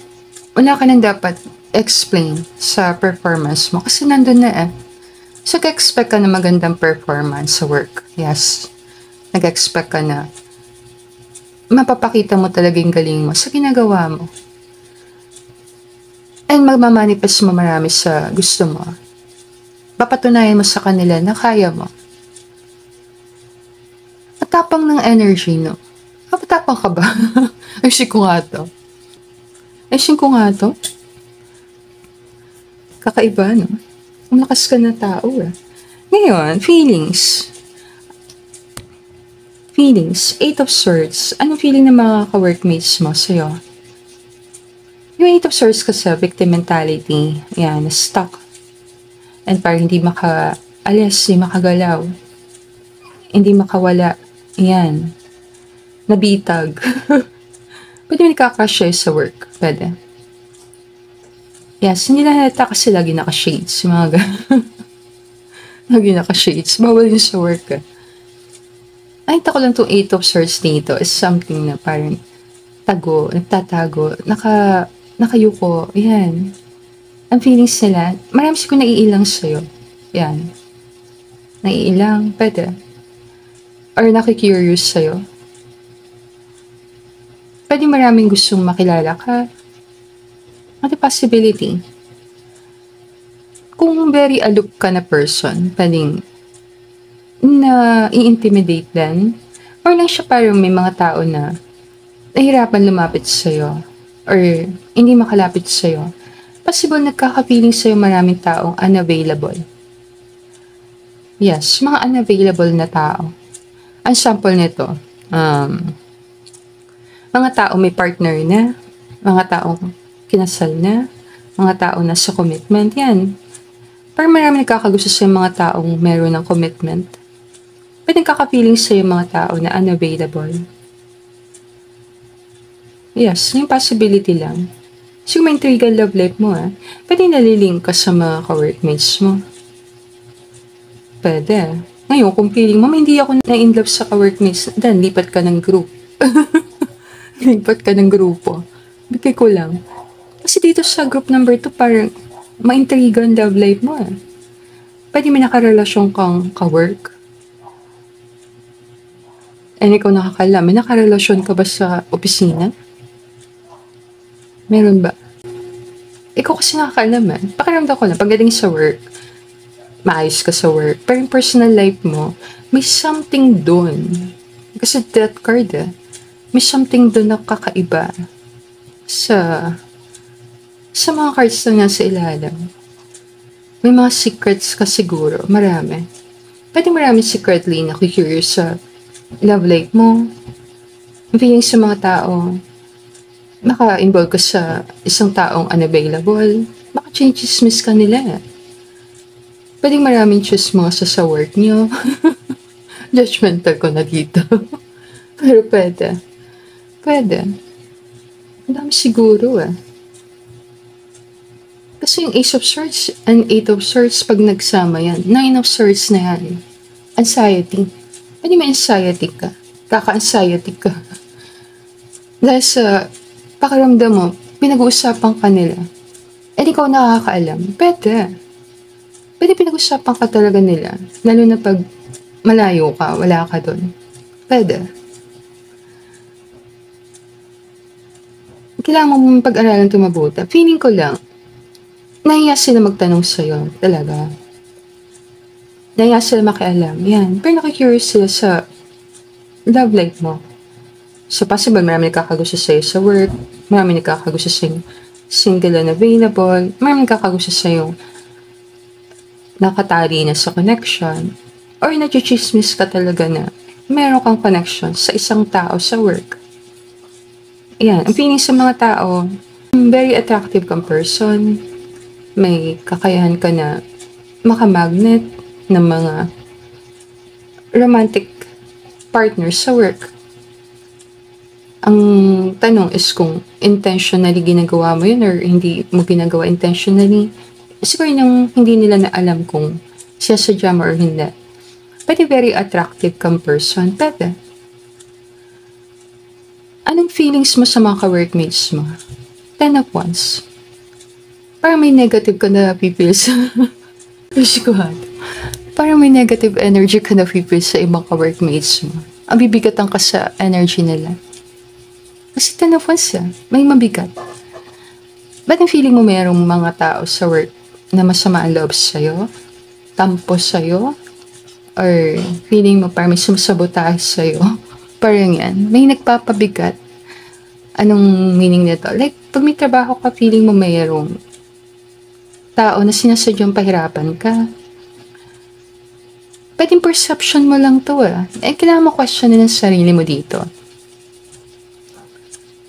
wala ka nang dapat explain sa performance mo kasi nandun na eh. So, nag-expect ka na magandang performance sa work. Yes. Nag-expect ka na mapapakita mo talaga yung galing mo sa ginagawa mo. And magmamanifest mo marami sa gusto mo. Papatunayan mo sa kanila na kaya mo. Matapang ng energy, no? Matapang ka ba? Ayusin ko nga to. Kakaiba, no? Malakas ka na tao, eh. Ngayon, feelings. Eight of Swords. Anong feeling ng mga ka-workmates mo sa'yo? Yung Eight of Swords kasi, victim mentality. Yan, stuck. And parang hindi makaalis, hindi makagalaw. Hindi makawala. Yan. Nabitag. Pwede mo nakakrush sa work. Pwede. Yes, hindi na halata kasi lagi naka-shades. Yung mga lagi naka-shades. Bawal yun sa work. Nakita ko lang itong Eight of Swords dito is something na parang nagtatago, nakayuko. Yan. Ang feelings nila, marami siguro naiilang sa'yo. Yan. Naiilang, pwede. Or nakikurious sa'yo. Pwede maraming gustong makilala ka. Ano possibility? Kung very aloof ka na person, pwedeng na i-intimidate din. Or lang siya parang may mga tao na nahirapan lumapit sa'yo. Or hindi makalapit sa'yo. Possible nagkaka-feeling sa'yo maraming taong unavailable. Yes, mga unavailable na tao. Ang sample nito, mga tao may partner na, mga taong kinasal na, mga taong nasa commitment, yan. Parang marami nagkakagusto sa mga taong meron ng commitment. Pwedeng kaka-feeling sa mga tao na unavailable. Yes, yung possibility lang. So, may intrigal love life mo, pwede nalilink ka sa mga ka-workmates mo. Pwede. Ngayon, kung feeling mo, hindi ako na-in love sa ka-workmates, then lipat ka ng group. Lipat ka ng grupo. Bigay ko lang. Kasi dito sa group number 2, parang ma-intriga ang love life mo. Pwede may nakarelasyon kang ka-work. And ikaw nakakala, may nakarelasyon ka ba sa opisina? Meron ba? Ikaw kasi nakakalaman. Pakiramdam ko lang, pagdating sa work, maayos ka sa work. Pero yung personal life mo, may something dun. Kasi that card, may something dun na kakaiba sa mga cards na nasa ilalim. May mga secrets ka siguro, marami. Pwede marami secretly na curious sa love life mo. Feeling sa mga tao, maka-involve ka sa isang taong unavailable, maka-chismis ka nila. Pwede maraming chismosa sa work nyo. Judgmental ko na dito. Pero pwede. Ang dami siguro. Kasi yung Ace of Swords and Eight of Swords, pag nagsama yan, Nine of Swords na yan. Anxiety. Pwede may anxiety ka. Kaka-anxiety ka. Dahil sa pakiramdam mo, pinag-uusapan ka nila. Eh, ikaw nakakaalam. Pwede pinag-usapan ka talaga nila. Lalo na pag malayo ka, wala ka dun. Pwede. Kailangan mo pag-aralan ito mabuti. Feeling ko lang, nahiya sila magtanong sa'yo. Talaga. Nahiya sila makialam. Yan. Pero nakikurious sila sa love life mo. So, possible, marami nakakagusto sa'yo sa work. Marami nakakagusto sa'yo single and available. Marami nakakagusto sa'yo nakatali na sa connection. Or nagchichismis ka talaga na meron kang connection sa isang tao sa work. Yan. Ang feeling sa mga tao, very attractive kang person. May kakayahan ka na makamagnet ng mga romantic partner sa work. Ang tanong is kung intentionally ginagawa mo yun or hindi mo ginagawa intentionally. Siguro nang hindi nila na alam kung sinasadya mo or hindi. Pwede very attractive kang person. Pwede. Anong feelings mo sa mga ka-workmates mo? 10 of wands. Parang may negative ka na feel sa... Wish ko ha. Parang may negative energy ka na feel sa ibang ka-workmates mo. Ang bibigatan ka sa energy nila. Kasi 10 of wands may mabigat. Ba't ang feeling mo mayroong mga tao sa work na masama ang loob sa'yo? Tampo sa'yo? Or feeling mo parang may sumasabotahe sa'yo? Parang yan. May nagpapabigat. Anong meaning nito? Like, pag may trabaho ka, feeling mo mayroong tao na sinasadyang pahirapan ka. Pwedeng perception mo lang to kailangan mo questionin ang sarili mo dito.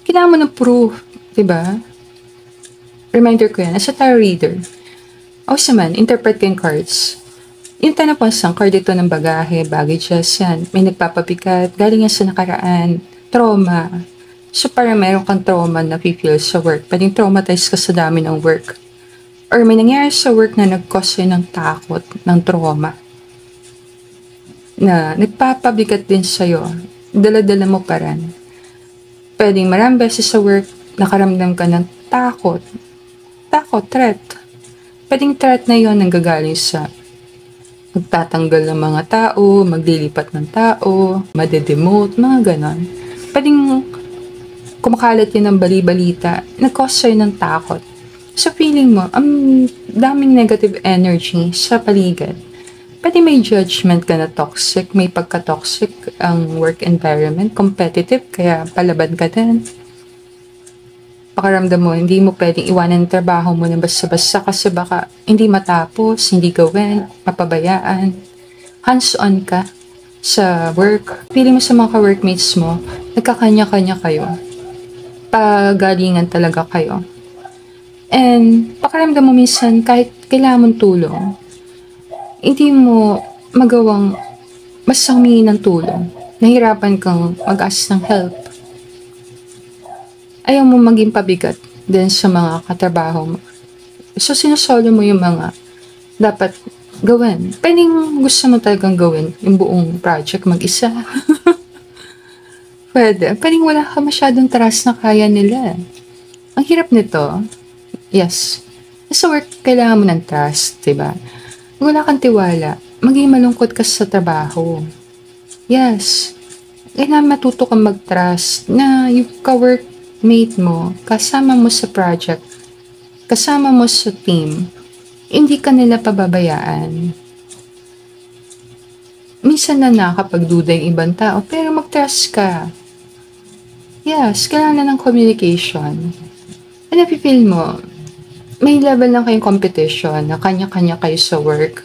Kailangan mo ng proof, diba? Reminder ko yan, as a tarot reader. O naman, interpret ko yung cards. Yung tanong po ang card ito ng bagahe, baggages, yan. May nagpapabigat, galing yan sa nakaraan, trauma. So parang meron kang trauma na feel sa work. Pwedeng traumatized ka sa dami ng work. Or may nangyari sa work na nag-cause ng takot, ng trauma. Na nagpapabigat din sa'yo. Dala-dala mo pa rin. Pwedeng maraming beses sa work, nakaramdam ka ng takot. Takot, threat. Pwedeng threat na yon nanggagaling sa magtatanggal ng mga tao, maglilipat ng tao, madedemote, mga ganon. Pwedeng kumakalat yun ng bali-balita, nag-cause sa'yo ng takot. So feeling mo, ang daming negative energy sa paligid. Pwede may judgment ka na toxic, may pagka-toxic ang work environment, competitive, kaya palaban ka din. Pakaramdam mo, hindi mo pwedeng iwanan ang trabaho mo na basta-basta kasi baka hindi matapos, hindi gawin, mapabayaan. Hands-on ka sa work. Feeling mo sa mga ka-workmates mo, nagkakanya-kanya kayo. Pagalingan talaga kayo. And pakaramdam mo minsan kahit kailangan mong tulong, hindi mo magawang basta humingi ng tulong. Nahirapan kang mag-ask ng help. Ayaw mo maging pabigat din sa mga katrabaho mo. So, sinusolo mo yung mga dapat gawin. Pwedeng gusto mo talagang gawin yung buong project mag-isa. Pwede. Pwedeng wala ka masyadong trust na kaya nila. Ang hirap nito, yes. Sa work, kailangan mo ng trust, diba? Kung wala kang tiwala, maging malungkot ka sa trabaho. Yes. Kailangan matuto kang mag-trust na yung ka-workmate mo, kasama mo sa project, kasama mo sa team, hindi ka nila pababayaan. Minsan na nakakapagduda yung ibang tao, pero mag-trust ka. Yes, kailangan na ng communication. And napipil mo, may level lang kayong competition na kanya-kanya kayo sa work.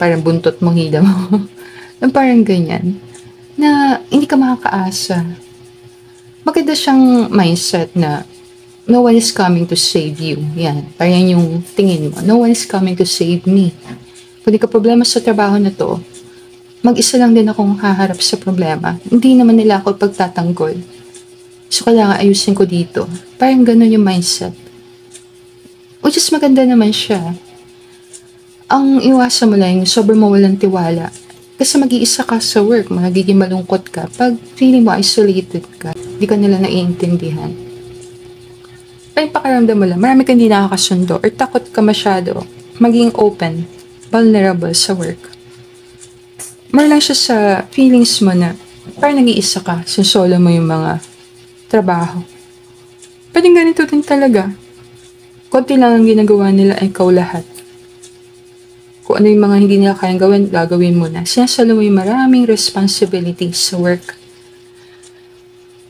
Parang buntot mong hila mo. Parang ganyan. Na hindi ka makakaasa. Maganda siyang mindset na no one is coming to save you. Yan. Parang yung tingin mo. No one is coming to save me. Kung di ka problema sa trabaho na to, mag-isa lang din akong haharap sa problema. Hindi naman nila ako pagtatanggol. So, kailangan ayusin ko dito. Parang ganun yung mindset. Which is maganda naman siya. Ang iwasan mo lang yung sobrang mawalang tiwala. Kasi mag-iisa ka sa work, magiging malungkot ka. Pag feeling mo isolated ka, hindi ka nila naiintindihan. Ay pakaramdam mo lang, marami kang hindi nakakasundo or takot ka masyado maging open, vulnerable sa work. More lang siya sa feelings mo na parang nag-iisa ka, solo mo yung mga trabaho. Pwedeng ganito din talaga. Konti lang ang ginagawa nila ay ikaw lahat. Kung ano yung mga hindi nila kayang gawin, gagawin mo na. Sinasalo mo yung maraming responsibilities sa work.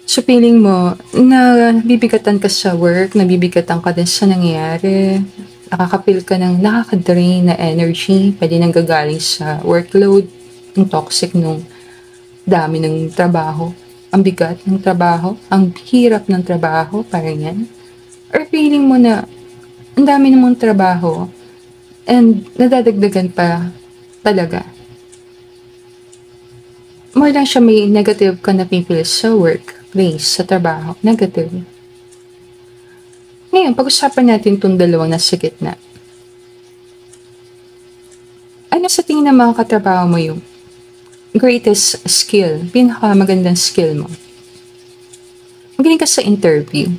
So, feeling mo na bibigatan ka sa work, nabibigatan ka din sa nangyayari, nakakapil ka ng nakakadrain na energy, pwede nang gagaling sa workload, yung toxic nung dami ng trabaho, ang bigat ng trabaho, ang hirap ng trabaho, parang yan. Or feeling mo na ang dami namang trabaho and nadadagdagan pa talaga. more lang siya may negative ka na napipil sa workplace, sa trabaho. Negative. Ngayon, pag-usapan natin itong dalawang nasa gitna. Ano sa tingin ng mga katrabaho mo yung greatest skill, pinakamagandang skill mo? Magaling ka sa interview.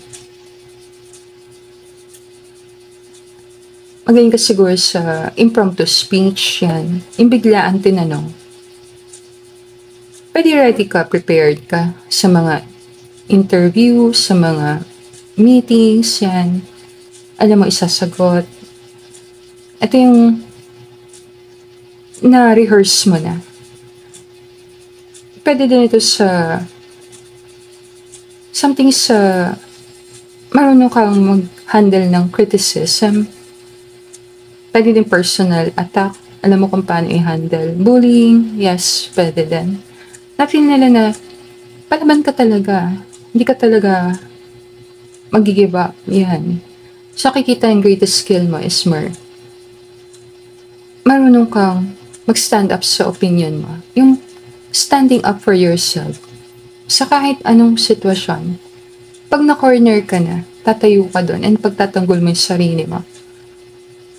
Magaling ka siguro sa impromptu speech, yan. Yung biglaan tinanong. Pwede ready ka, prepared ka sa mga interview, sa mga meetings, yan. Alam mo, isasagot. Ito yung na-rehearse mo na. Pwede din ito sa something sa marunong kang mag-handle ng criticism. Pwede din personal attack. Alam mo kung paano i-handle. Bullying, yes, pwede din. Na-feel nila na palaban ka talaga. Hindi ka talaga mag-give up. Yan. So, nakikita yung greatest skill mo is more marunong kang mag-stand up sa opinion mo. Yung standing up for yourself. Sa kahit anong sitwasyon. Pag na-corner ka na, tatayo ka doon and pagtatanggol mo yung sarili mo.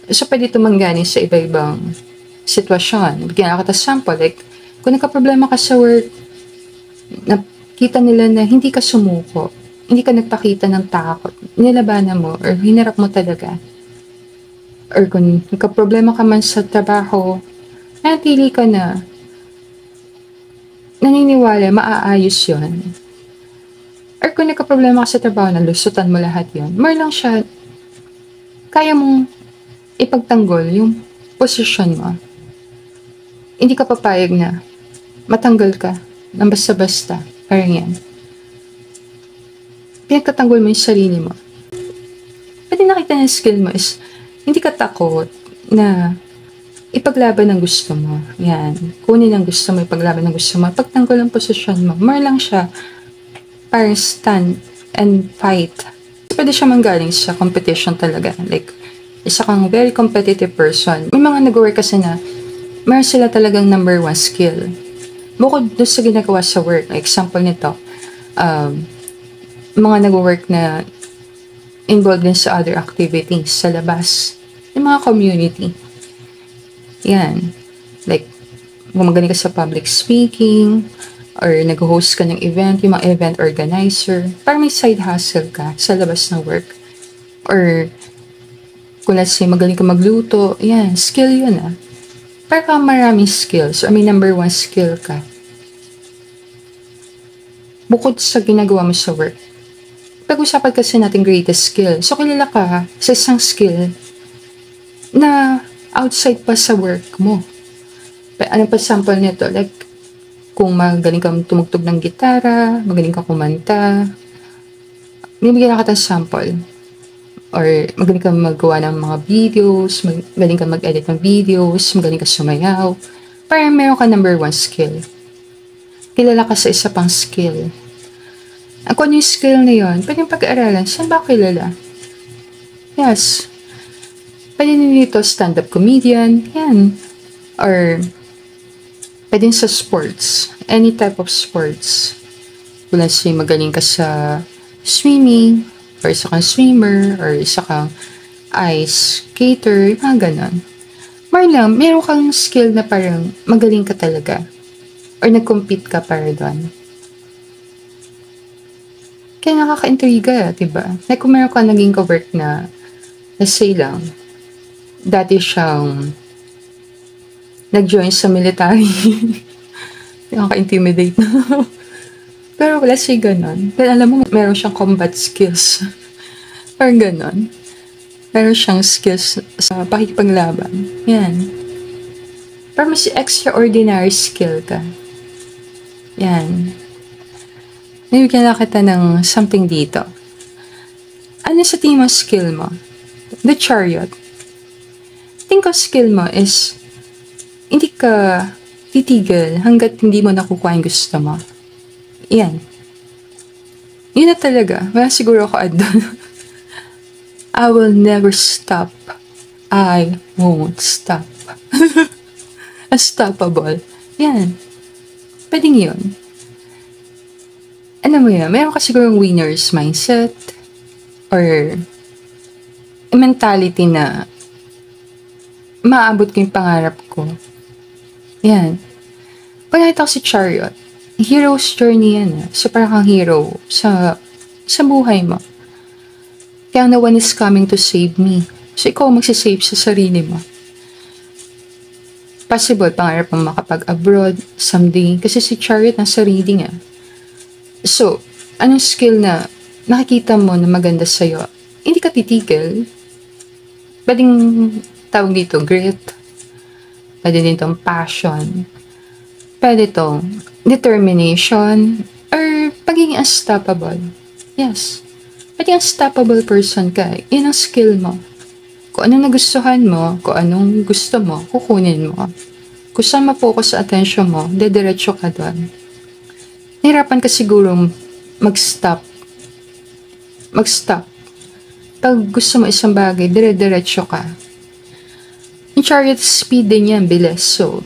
So, pwede ito manggaling sa iba-ibang sitwasyon. Bigyan ako sample, like, kung nagka-problema ka sa work, nakita nila na hindi ka sumuko, hindi ka nagpakita ng takot, nilabanan mo, or hinarap mo talaga. Or kung nagka-problema ka man sa trabaho, natili ka na, naniniwala, maaayos yun. Or kung nagka-problema ka sa trabaho, nalusutan mo lahat yun, more lang siya, kaya mong ipagtanggol yung posisyon mo. Hindi ka papayag na matanggal ka ng basta-basta. Parang yan. Pinagtatanggol mo yung sarili mo. Pwede nakita ng skill mo is hindi ka takot na ipaglaban ang gusto mo. Yan. Kunin ang gusto mo, ipaglaban ang gusto mo. Pagtanggol ang posisyon mo. More lang siya parang stand and fight. Pwede siya manggaling sa competition talaga. Like, isa kang very competitive person. May mga nag-work kasi na meron sila talagang number one skill. Bukod doon sa ginagawa sa work, example nito, mga nag-work na involved din sa other activities sa labas, yung mga community. Yan. Like, gumagaling ka sa public speaking, or nag-host ka ng event, yung mga event organizer, parang may side hustle ka sa labas ng work. Or, kung let's say, magaling ka magluto, yan, skill yun ah. Para kang maraming skills, or may number one skill ka. Bukod sa ginagawa mo sa work. Pag-usapan kasi natin greatest skill. So, kilala ka sa isang skill na outside pa sa work mo. Ano pa sample nito? Like, kung magaling kang tumugtog ng gitara, magaling kang kumanta, bibigyan ka ng sample. Or magaling kang magawa ng mga videos, magaling kang mag-edit ng videos, magaling kang sumayaw. Parang meron ka number one skill. Kilala ka sa isa pang skill. Kung ano yung skill na yun, pwede yung pag-aaralan. Saan ba kilala? Yes. Pwede nito stand-up comedian. Yan. Or pwede sa sports. Any type of sports. Kung let's say magaling ka sa swimming, or isa kang swimmer, or isa kang ice skater, mga ganon. Marlam, meron kang skill na parang magaling ka talaga. Or nag-compete ka para doon. Kaya nakaka-intriga, diba? Like kung meron ka naging ka-work na, let's say lang, dati siyang nag-join sa military. Nakaka-intimidate na. Pero let's say ganon. Pero alam mo, meron siyang combat skills. Parang ganon. Meron siyang skills sa pakikipaglaban. Yan. Pero mas extraordinary skill ka. Yan. Nabigyan na kita ng something dito. Ano sa tingin mo skill mo? The Chariot. Think of skill mo is hindi ka titigil hanggat hindi mo nakukuha yung gusto mo. Yan. Yun na talaga. Wala siguro ako add doon. I will never stop. I won't stop. Unstoppable. Yan. Pwedeng yun. Alam mo yun, meron ka sigurong winner's mindset or mentality na maabot ko yung pangarap ko. Yan. Pag nakita ko si Chariot, hero's journey yan. So parang kang hero sa buhay mo. Kaya no one is coming to save me. So ikaw magsisave sa sarili mo. Possible, pangarap mo makapag-abroad someday. Kasi si Chariot nasa reading So, anong skill na nakikita mo na maganda sa'yo? Hindi ka titigil. Pwedeng tawag dito, grit. Pwede din itong passion. Pwede itong determination. Or pagiging unstoppable. Yes. Pwede unstoppable person ka. Yan ang skill mo. Kung anong nagustuhan mo, kung anong gusto mo, kukunin mo. Kung saan ma-focus sa attention mo, dediretso ka doon. Nahirapan ka siguro mag-stop. Pag gusto mo isang bagay, dire-diretso ka. Yung Chariot speed din yan, bilis. So,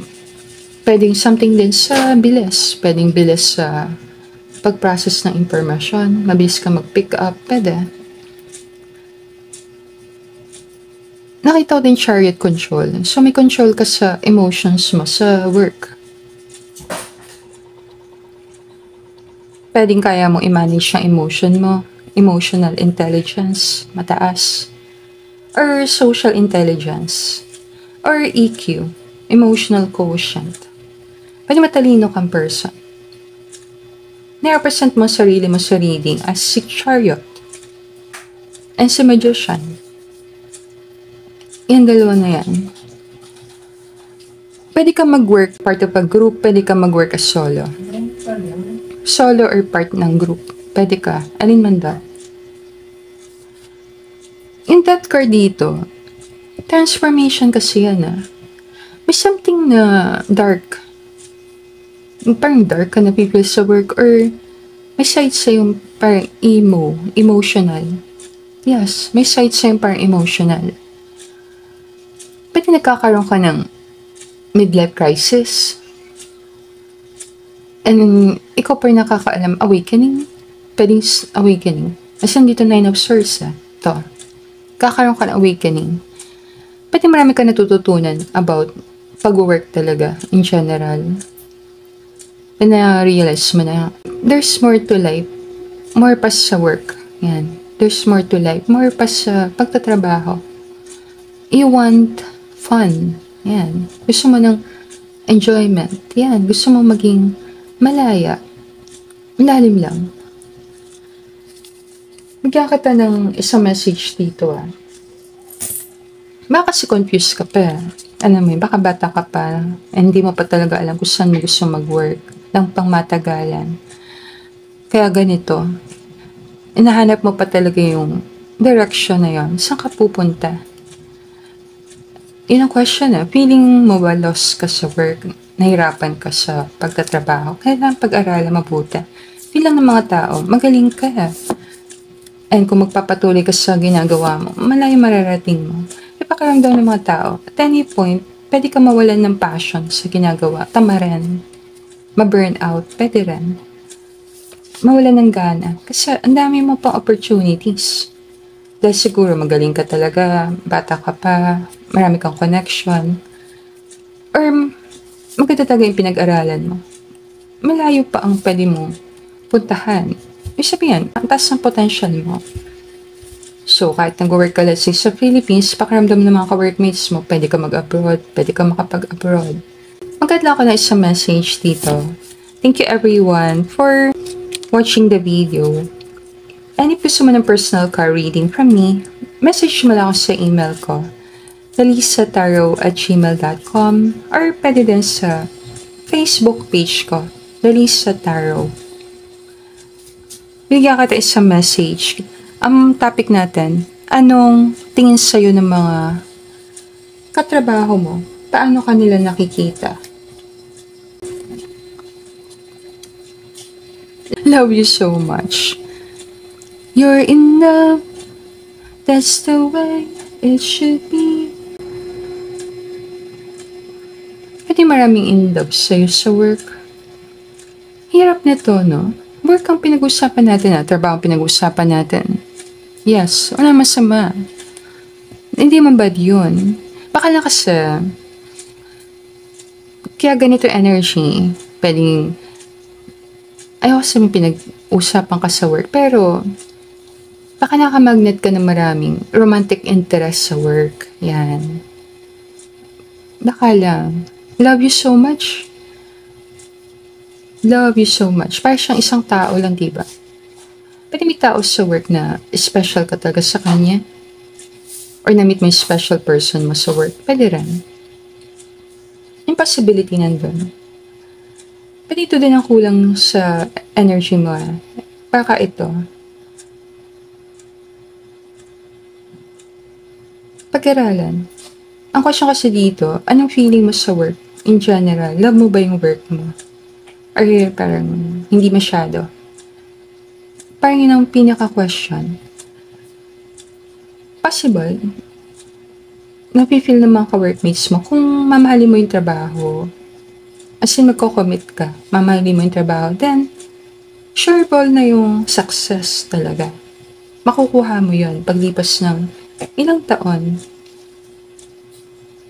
pwedeng something din sa bilis. Pwedeng bilis sa pag-process ng information. Mabilis ka mag-pick up. Pwede. Nakita ko din Chariot control. So, may control ka sa emotions mo sa work. Pwedeng kaya mo i-manage yung emotion mo, emotional intelligence, mataas, or social intelligence, or EQ, emotional quotient. Pwede matalino kang person. Nirepresent mo sarili mo sa reading as si Chariot and si Magician. Yan dalawa na yan. Pwede ka mag-work part of a group, pwede ka mag-work as solo. Solo or part ng group. Pwede ka. Alin man daw. In that card dito, transformation kasi yan May something na dark. Parang dark ka napipil sa work or may side sa yung parang emotional. Yes, may side sa yung parang emotional. Pwede nagkakaroon ka ng midlife crisis. And ikaw pa rin nakakaalam, awakening. Pwedeng awakening. As in dito 9 of Swords Ito. Kakaroon ka ng awakening. Pwede marami ka natututunan about pag-work talaga in general. And na-realize mo na there's more to life. More pa sa work. Yan. There's more to life. More pa sa pagtatrabaho. You want fun. Yan. Gusto mo ng enjoyment. Yan. Gusto mo maging malaya. Malalim lang. Bigyan kita ng isang message dito Baka kasi confused ka pa. Alam mo baka bata ka pa. Hindi mo pa talaga alam kung saan mo gusto mag-work. Lang pang matagalan. Kaya ganito. Inahanap mo pa talaga yung direction na yon. Saan ka pupunta? Yun ang question Feeling mo ba lost ka sa work? Nahirapan ka sa pagtatrabaho, kailangan pag-aralan mabuti. Bilang ng mga tao, magaling ka And kung magpapatuloy ka sa ginagawa mo, malayo mararating mo. Ipakaramdam ng mga tao, at any point, pwede ka mawalan ng passion sa ginagawa. Tama rin. Ma-burn out, pwede rin. Mawalan ng gana. Kasi ang dami mo pang opportunities. Dahil siguro magaling ka talaga, bata ka pa, marami kang connection. Or maganda talaga yung pinag-aralan mo. Malayo pa ang pwede mong puntahan. Ibig sabihin, ang taas ng potential mo. So, kahit nag-work ka let's say sa Philippines, pakiramdam ng mga ka-workmates mo, pwede ka mag-abroad, pwede ka makapag-abroad. Magkadla ko na isang message dito. Thank you everyone for watching the video. And if gusto mo ng personal card reading from me, message mo lang ako sa email ko. lalisataro@gmail.com or pwede din sa Facebook page ko, Lalisa Tarot. Bigyan kita isang message. Ang topic natin, anong tingin sa'yo ng mga katrabaho mo? Paano kanila nakikita? Love you so much. You're in love. That's the way it should be. Pwede maraming in love sa'yo sa work. na to, no? Work ang pinag-usapan natin, trabaho ang pinag-usapan natin. Yes, wala masama. Hindi man bad yun. Baka lang kasi, kaya ganito energy, pwedeng, ayoko sabihin pinag-usapan ka sa work, pero, baka nakamagnet ka ng maraming romantic interest sa work. Yan. Baka lang. Love you so much. Love you so much. Parang siyang isang tao lang, diba? Pwede may tao sa work na special ka talaga sa kanya. Or na-meet mo yung special person mo sa work. Pwede rin. Yung possibility nandun. Pero ito din ang kulang sa energy mo. Baka ito. Pag-aralan. Ang question kasi dito, anong feeling mo sa work? In general, love mo ba yung work mo? Or parang hindi masyado? Parang yun ang pinaka-question. Possible. Napifeel ng mga ka-workmates mo kung mamahalin mo yung trabaho. As in, magko-commit ka. Mamahalin mo yung trabaho. Then, sure ball na yung success talaga. Makukuha mo yun paglipas ng ilang taon.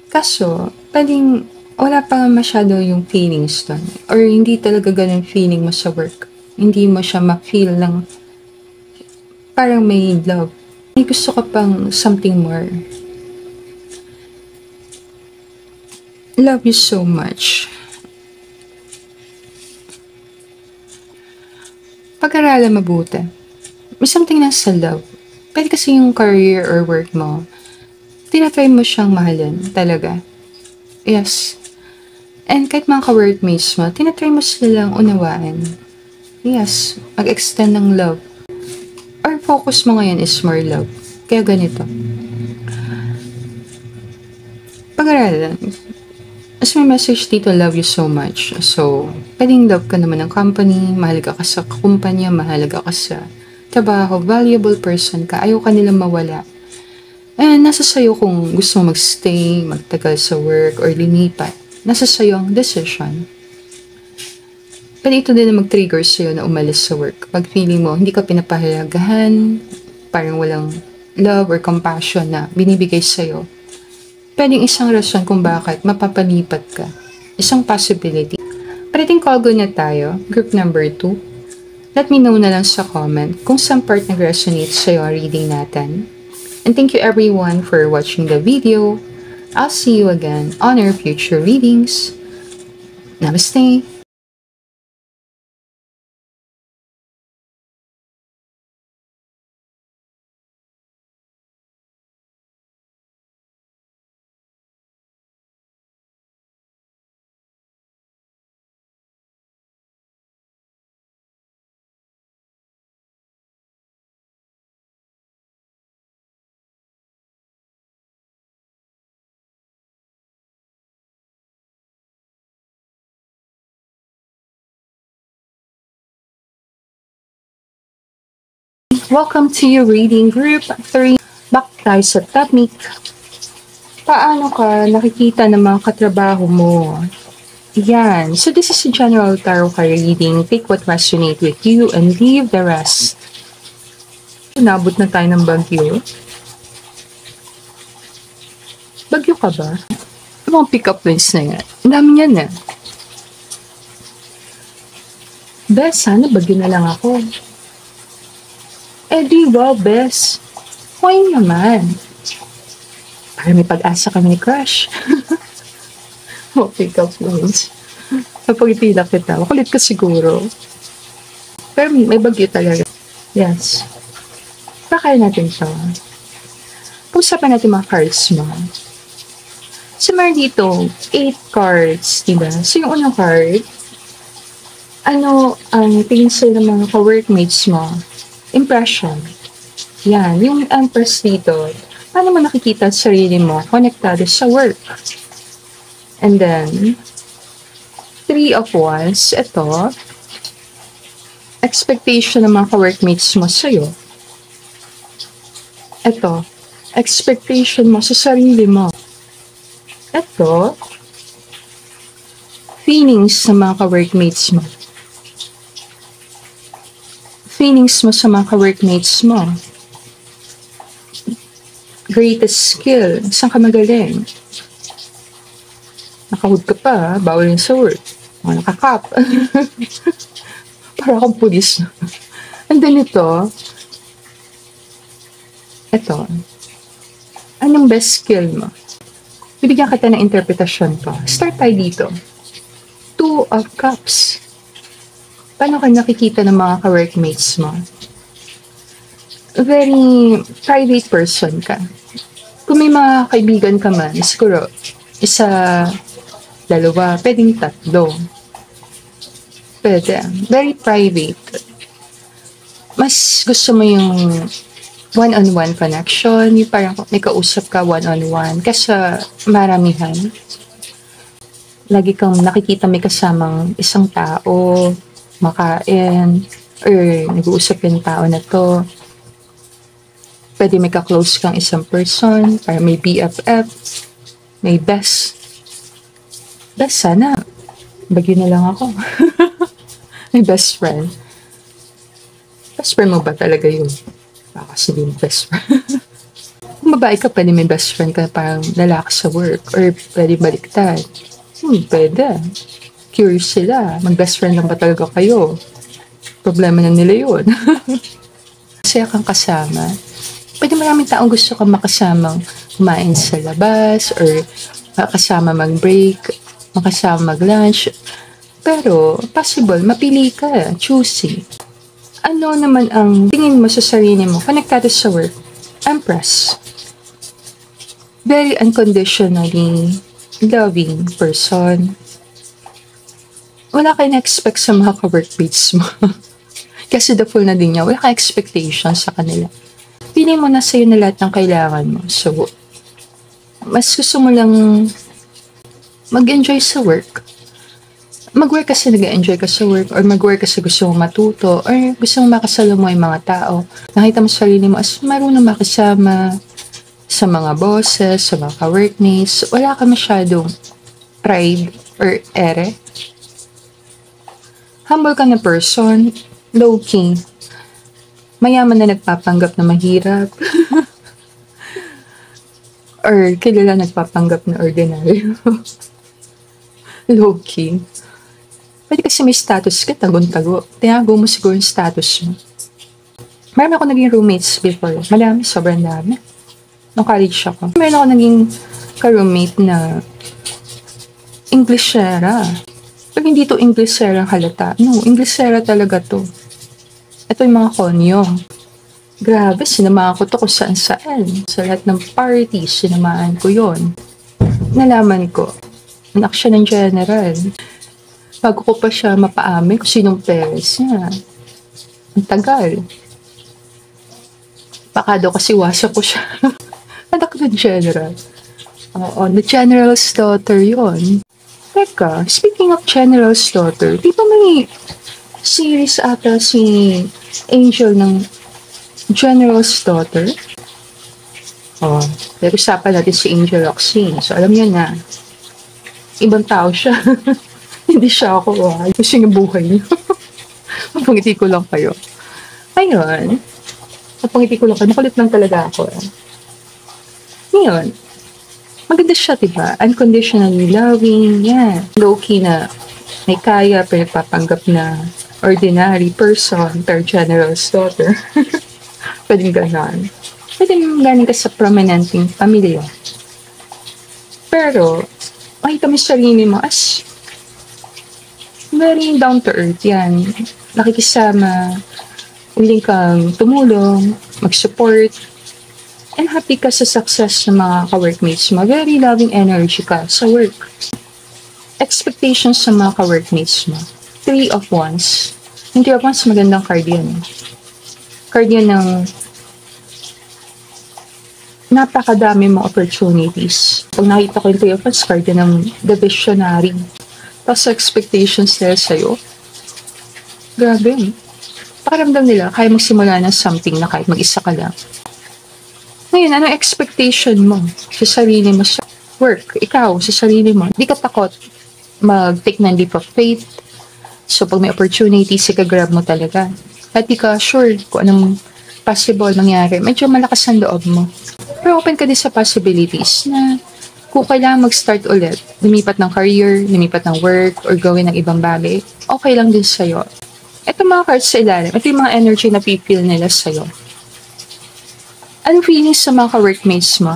Kaso, pwedeng wala pa masyado yung feelings doon. Or hindi talaga ganun feeling mo sa work. Hindi mo siya ma-feel ng parang may love. May gusto ka pang something more. Love you so much. Pag-aralan mabuti. May something na sa love. Pwede kasi yung career or work mo, tinatry mo siyang mahalin talaga. Yes. And kahit mga ka-workmates mo, tinatry mo silang unawaan. Yes. Mag-extend ng love. Or focus mo ngayon is more love. Kaya ganito. Pag-aralan. As may message dito, love you so much. So, pwedeng love ka naman ng company, mahalaga ka sa kumpanya, mahalaga ka sa trabaho, valuable person ka, ayaw ka nilang mawala. And nasa sayo kung gusto mo magstay, magtagal sa work, or linipat. Nasa sayo ang decision. Pwede ito din na mag-trigger sa'yo na umalis sa work. Pag feeling mo, hindi ka pinapahalagahan, parang walang love or compassion na binibigay sa'yo. Pwedeng isang rason kung bakit mapapalipat ka. Isang possibility. Pwedeng call go na tayo, group number 2. Let me know na lang sa comment kung saan part nag-resonate sa'yo ang reading natin. And thank you everyone for watching the video. I'll see you again on our future readings. Namaste! Welcome to your reading group 3. Back tayo sa topic. Paano ka nakikita ng mga katrabaho mo? Yan. So this is a general tarot card reading. Take what resonates with you and leave the rest. Nabot na tayo ng bagyo. Bagyo ka ba? Ano ang pick-up lines na yan? Ang dami yan eh. Bes, sana bagyo na lang ako. Eh di wow, bes. Why naman? Para may pag-asa kami ni crush. Oh, pick-up lines. Kapag itila kita, makulit ka siguro. Pero may bagyo talaga. Yes. Pakaya natin ito. Pag-usapan natin mga cards mo. So, meron dito, 8 cards, diba? So, yung unang card, ano ang tingin sa'yo ng mga ka-workmates mo? Impression. Yan, yung Empress dito, paano mo nakikita sa sarili mo konektado sa work? And then, 3 of Wands, ito, expectation ng mga ka-workmates mo sa'yo. Ito, expectation mo sa sarili mo. Ito, feelings sa mga ka-workmates mo. feelings mo sa mga ka-workmates mo? Greatest skill, saan ka magaling? Nakahood ka pa, bawal yun sa work. O, nakakap. Para akong pulis. And then ito, anong best skill mo? Bibigyan kita ng interpretasyon ko. Start tayo dito. Two of Cups. Paano ka nakikita ng mga ka-workmates mo? Very private person ka. Kung may mga kaibigan ka man, siguro, isa, dalawa, pwedeng tatlo. Pwede. Very private. Mas gusto mo yung one-on-one connection, yung parang may kausap ka one-on-one, kasi maramihan. Lagi kang nakikita may kasamang isang tao, makain, or nag-uusap yung tao na to. Pwede may ka-close kang isang person, para may BFF, may best. Best sana. Bagyo na lang ako. May best friend. Best friend mo ba talaga yun? Baka kasi din best friend. Kung babae ka, pwede may best friend ka parang lalaki sa work. Or pwede baliktad. Pwede. Curious sila. Mag-best friend lang ba talaga kayo? Problema na nila yun. Masaya kang kasama. Pwede maraming taong gusto kang makasamang kumain sa labas or makasama mag-break, makasama mag-lunch. Pero, possible, mapili ka, choosy. Ano naman ang tingin mo sa sarili mo, konektado sa work? Empress. Very unconditionally loving person. Wala kayo na-expect sa mga ka-workmates mo. Kasi the full na din niya, wala kang expectation sa kanila. Pili mo na sa'yo na lahat ng kailangan mo. So, mas gusto mo lang mag-enjoy sa work. Mag-work kasi nag-enjoy ka sa work, or mag-work kasi gusto mong matuto, or gusto mong makasalamuha yung mga tao. Nakita mo sa sarili mo as marunong makisama sa mga bosses, sa mga ka-workmates. Wala ka masyadong pride or ere. Humble ka na person, low-key. Mayaman na nagpapanggap na mahirap. Or kilala nagpapanggap na ordinary. Low-key. Pwede kasi may status ka, tagon-tago. Tinago mo siguro yung status mo. Marami ako naging roommates before. Marami, sobrang dami. Nung college ako. Meron ako naging ka-roommate na Englishera. Pag hindi to Englishera halata. No, Englishera talaga to. Ito yung mga konyo. Grabe, sinamahan ko to kung saan-saan. Sa lahat ng parties, sinamahan ko yon. Nalaman ko, anak siya ng general. Bago ko pa siya mapaamin kung sinong parents niya. Ang tagal. Baka daw kasi wasa ko siya. Anak ng general. Oo, the general's daughter yon. Teka, speaking of general's daughter, di ba may series ata si Angel ng General's Daughter? Oh, pero usapan natin si Angel Roxy. So, alam niyo na, ibang tao siya. Hindi siya ako. Gusto niyo buhay niyo. Mapangiti ko lang kayo. Ayun. Mapangiti ko lang kayo. Makulit lang talaga ako. Ngayon, maganda siya, diba? Unconditionally loving. Yeah. Low-key na may kaya, pero papanggap na ordinary person, per general's daughter. Pwedeng ganon. Pwedeng galing ka sa prominenting pamilya. Pero, makita mo yung sarili mo as very down to earth yan. Nakikisama, willing kang tumulong, mag-support, and happy ka sa success ng mga ka-workmates mo. Very loving energy ka sa work. Expectations sa mga ka-workmates mo. 3 of Wands. Yung 3 of Wands, magandang card yan. Card yan ng napakadami mong opportunities. Pag nakita ko yung 3 of Wands, card yan ng the visionary. Tapos expectations nila sa'yo. Grabe. Pakiramdam nila, kaya magsimula ng something na kahit mag-isa ka lang. Ngayon, anong expectation mo sa sarili mo sa work? Ikaw, sa sarili mo. Di ka takot mag-take ng leap of faith. So, pag may opportunity, grab mo talaga. At di ka sure kung anong possible mangyari. Medyo malakas ang loob mo. Pero open ka din sa possibilities na kung kailangan mag-start ulit, lumipat ng career, lumipat ng work, or gawin ng ibang bagay, okay lang din sa'yo. Ito mga cards sa ilalim, ito yung mga energy na pipil nila sa'yo. Anong feelings sa mga ka-workmates mo?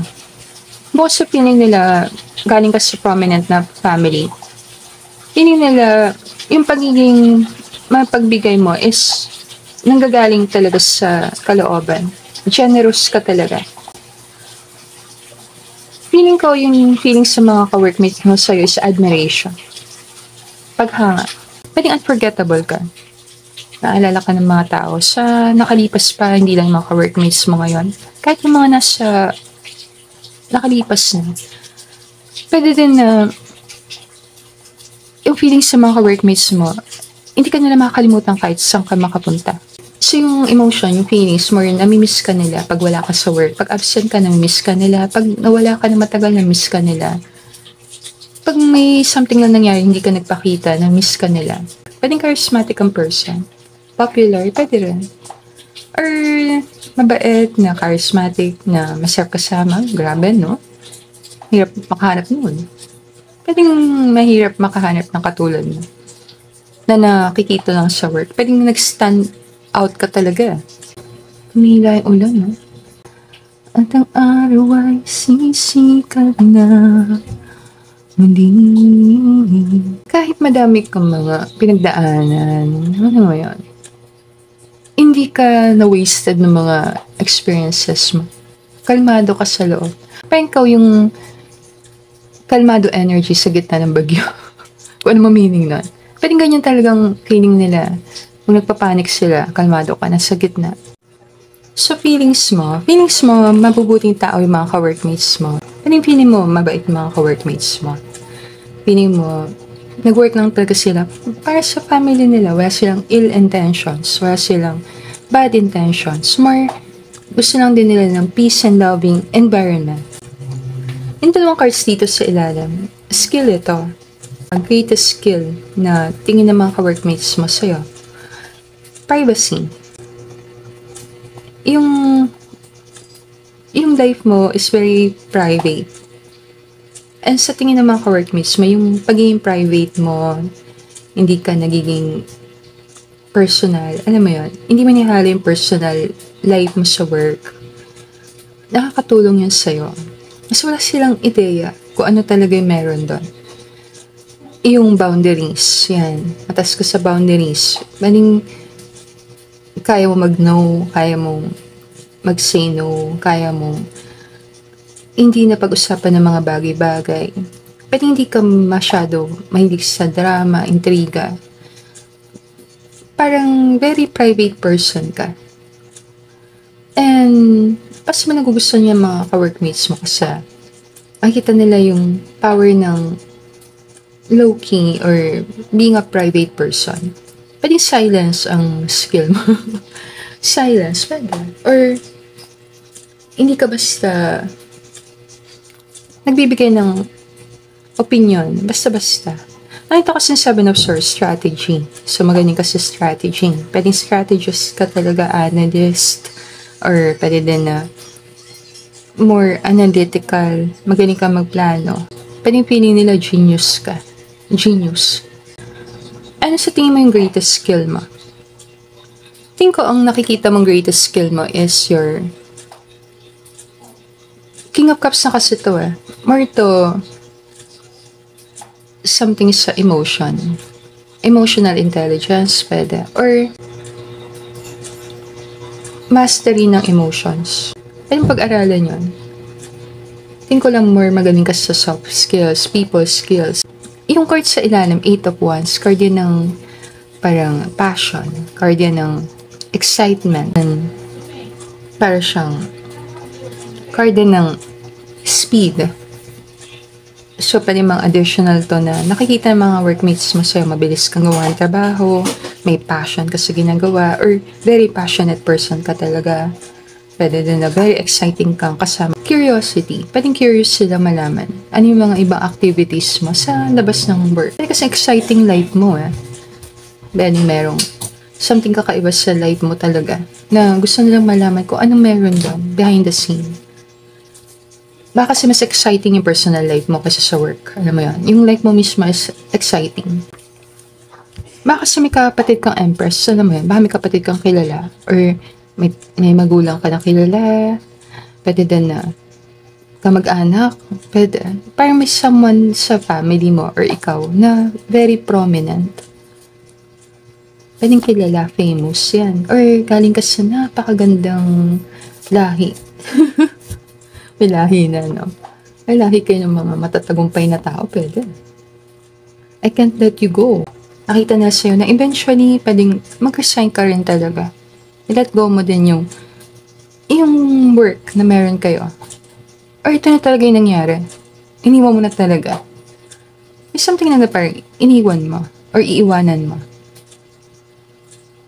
Bukod sa feeling nila galing ka sa prominent na family, feeling nila yung pagiging mapagbigay mo is nanggagaling talaga sa kalooban. Generous ka talaga. Feeling ko yung feeling sa mga ka-workmates mo sa'yo is admiration. Paghanga. Pwedeng unforgettable ka. Naalala ka ng mga tao sa nakalipas pa, hindi lang mga ka-workmates mo ngayon. Kahit yung mga nasa nakalipas na. Pwede din na yung feeling sa mga ka-workmates mo, hindi ka nila makakalimutan kahit saan ka makapunta. So yung emotion, yung feelings mo rin, namimiss ka nila pag wala ka sa work. Pag absent ka, namimiss ka nila. Pag nawala ka na matagal, namimiss ka nila. Pag may something na nangyari, hindi ka nagpakita, namimiss ka nila. Pwedeng charismatic ang person. Popular, pwede rin. Or mabait na charismatic na masarap kasama. Grabe, no? Hirap makahanap nun. Pwedeng mahirap makahanap ng katulad mo. Na nakikita lang sa work. Pwedeng nag-stand out ka talaga. Kumila yung ulan, no? At ang araw ay sisikat na muli. Kahit madami kang mga pinagdaanan, ano mo yun? Hindi ka na-wasted ng mga experiences mo. Kalmado ka sa loob. Parang ikaw yung kalmado energy sa gitna ng bagyo. Kung ano meaning nun. Pwedeng ganyan talagang feeling nila. Kung nagpapanik sila, kalmado ka na sa gitna. So feelings mo, mabubuting tao yung mga ka-workmates mo. Pwedeng feeling mo, mabait yung mga ka-workmates mo. Feeling mo, nag-work lang talaga sila para sa family nila. Wala silang ill intentions. Wala silang bad intentions. More, gusto lang din nila ng peace and loving environment. Yung dalawang cards dito sa ilalim, skill ito. Ang greatest skill na tingin ng mga ka-workmates mo sa'yo. Privacy. Yung life mo is very private. And sa tingin ng mga ka-workmates mo, yung pagiging private mo, hindi ka nagiging personal. Alam mo yun? Hindi mo nihala yung personal life mo sa work. Nakakatulong yan sa'yo. Mas wala silang ideya kung ano talaga yung meron doon. Yung boundaries, yan. Matas ka sa boundaries. Maling kaya mo mag-no, kaya mo mag-say no, kaya mo hindi na pag-usapan ng mga bagay-bagay. Pero hindi ka masyado mahilig sa drama, intriga. Parang very private person ka. And pas mo nagugustuhan niya mga ka-workmates mo kasi makikita nila yung power ng low-key or being a private person. Pwedeng silence ang skill mo. Silence, pwede. Or hindi ka basta nagbibigay ng opinion, basta-basta. Ito kasi Seven of Swords, strategy. So, magaling ka sa strategy. Pwedeng strategist ka talaga, analyst, or pwede din na more analytical, magaling ka magplano. Pwedeng feeling nila genius ka. Genius. Ano sa tingin mo yung greatest skill mo? Tingin ko ang nakikita mong greatest skill mo is your King of Cups na kasi ito eh. More to something sa emotion. Emotional intelligence, pwede. Or mastery ng emotions. Pwede pag-aralan yun. Tingin ko lang more magaling ka sa soft skills, people skills. Yung card sa ilalim, 8 of Wands, card yan ng parang passion, card yan ng excitement, and para siyang card yan ng speed. So, pwede mga additional to na nakikita ng mga workmates mo sa'yo, mabilis kang gawa ng trabaho, may passion ka sa ginagawa, or very passionate person ka talaga. Pwede din na very exciting kang kasama. Curiosity. Pwedeng curious sila malaman. Ano yung mga ibang activities mo sa labas ng work. Pwede kasi exciting life mo eh. Pwede merong something kakaiba sa life mo talaga, na gusto nilang malaman kung anong meron doon, behind the scene. Baka kasi mas exciting yung personal life mo kaysa sa work. Alam mo yan, yung life mo mismo is exciting. Baka kasi may kapatid kang empress, alam mo yan, baka may kapatid kang kilala, or may magulang ka na kilala, pwede din na kamag-anak, pwede. Parang may someone sa family mo or ikaw na very prominent. Pwedeng kilala, famous yan. Or galing ka sa napakagandang lahi. May lahi na, no? May lahi kayo ng mga matatagumpay na tao, pwede. I can't let you go. Nakita na sa'yo na eventually, pwedeng mag-resign ka rin talaga. I-let go mo din yung work na meron kayo. Or ito na talaga yung nangyari. Iniwan mo na talaga. May something na parang iniwan mo or iiwanan mo.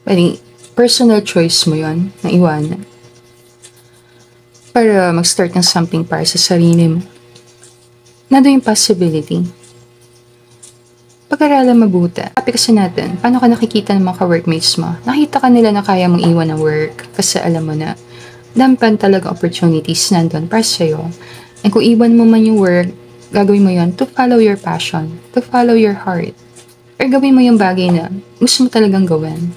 Pwedeng personal choice mo yon na iwanan. Para mag-start ng something para sa sarili mo. Nandun yung possibility. Pag-aralan mabuti. Sabi kasi natin, paano ka nakikita ng mga ka-workmates mo? Nakita ka nila na kaya mong iwan ng work kasi alam mo na dami pa talaga opportunities nandun para sa'yo. And kung iwan mo man yung work, gagawin mo yon to follow your passion, to follow your heart. Or gawin mo yung bagay na gusto mo talagang gawin.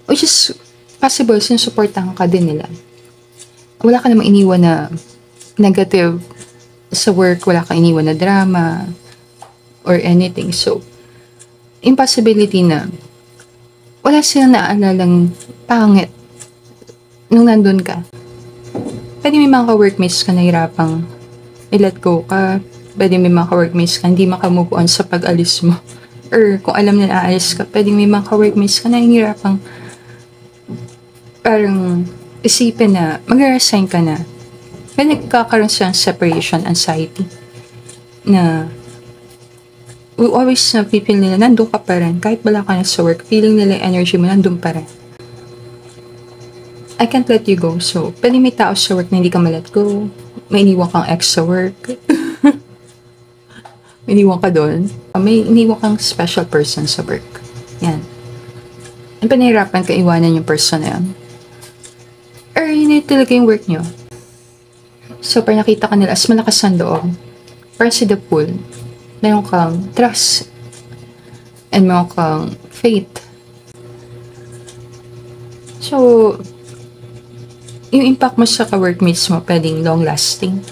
Which is possible, sinusuportahan ka din nila. Wala ka namang iniwan na negative sa work, wala kang iniwan na drama or anything. So, impossibility na wala silang naalalang pangit nung nandun ka. Pwede may mga ka-workmates ka na hirapang i-let go ka. Pwede may mga ka-workmates ka hindi makamove on sa pag-alis mo. Or kung alam na aalis ka, pwede may mga ka-workmates ka na hirapang parang isipin na mag-resign ka na. Pwede nagkakaroon siya ng separation anxiety na always na feel nila nandun ka pa rin. Kahit wala ka na sa work, feeling nila yung energy mo nandun pa rin. I can't let you go. So, pwede may tao sa work na hindi ka ma-let go. May iniwan kang ex sa work. May iniwan ka doon. May iniwan kang special person sa work. Yan. Ang panahirapan ka iwanan yung person na yan. Or yun yung talaga yung work nyo. So, parang nakita ka nila as malakas ang loob. Parang si the pool. Meron kang trust. And meron kang faith. So, yung impact mo sa ka-workmates mo pwedeng long-lasting.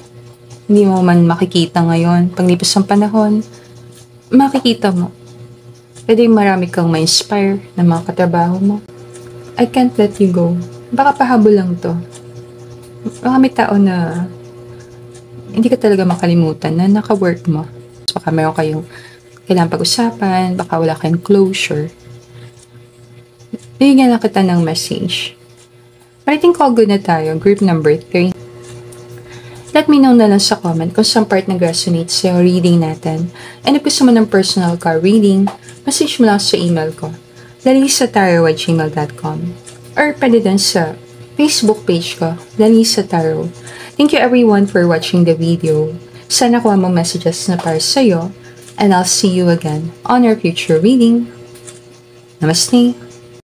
Hindi mo man makikita ngayon. Paglipas ng panahon, makikita mo. Pwedeng marami kang ma-inspire na mga katrabaho mo. I can't let you go. Baka pahabol lang to. Baka may tao na hindi ka talaga makalimutan na naka-work mo. Baka meron kayong kailangang pag-usapan, baka wala kayong closure. Bigyan na kita ng message. I think all good na tayo. Group number 3. Let me know na lang sa comment kung saan part nag-resonate sa reading natin. And if gusto mo ng personal card reading, message mo lang sa email ko. lalisataro@gmail.com or pwede din sa Facebook page ko, Lalisa Tarot. Thank you everyone for watching the video. Sana kuha mo messages na para sa'yo. And I'll see you again on our future reading. Namaste.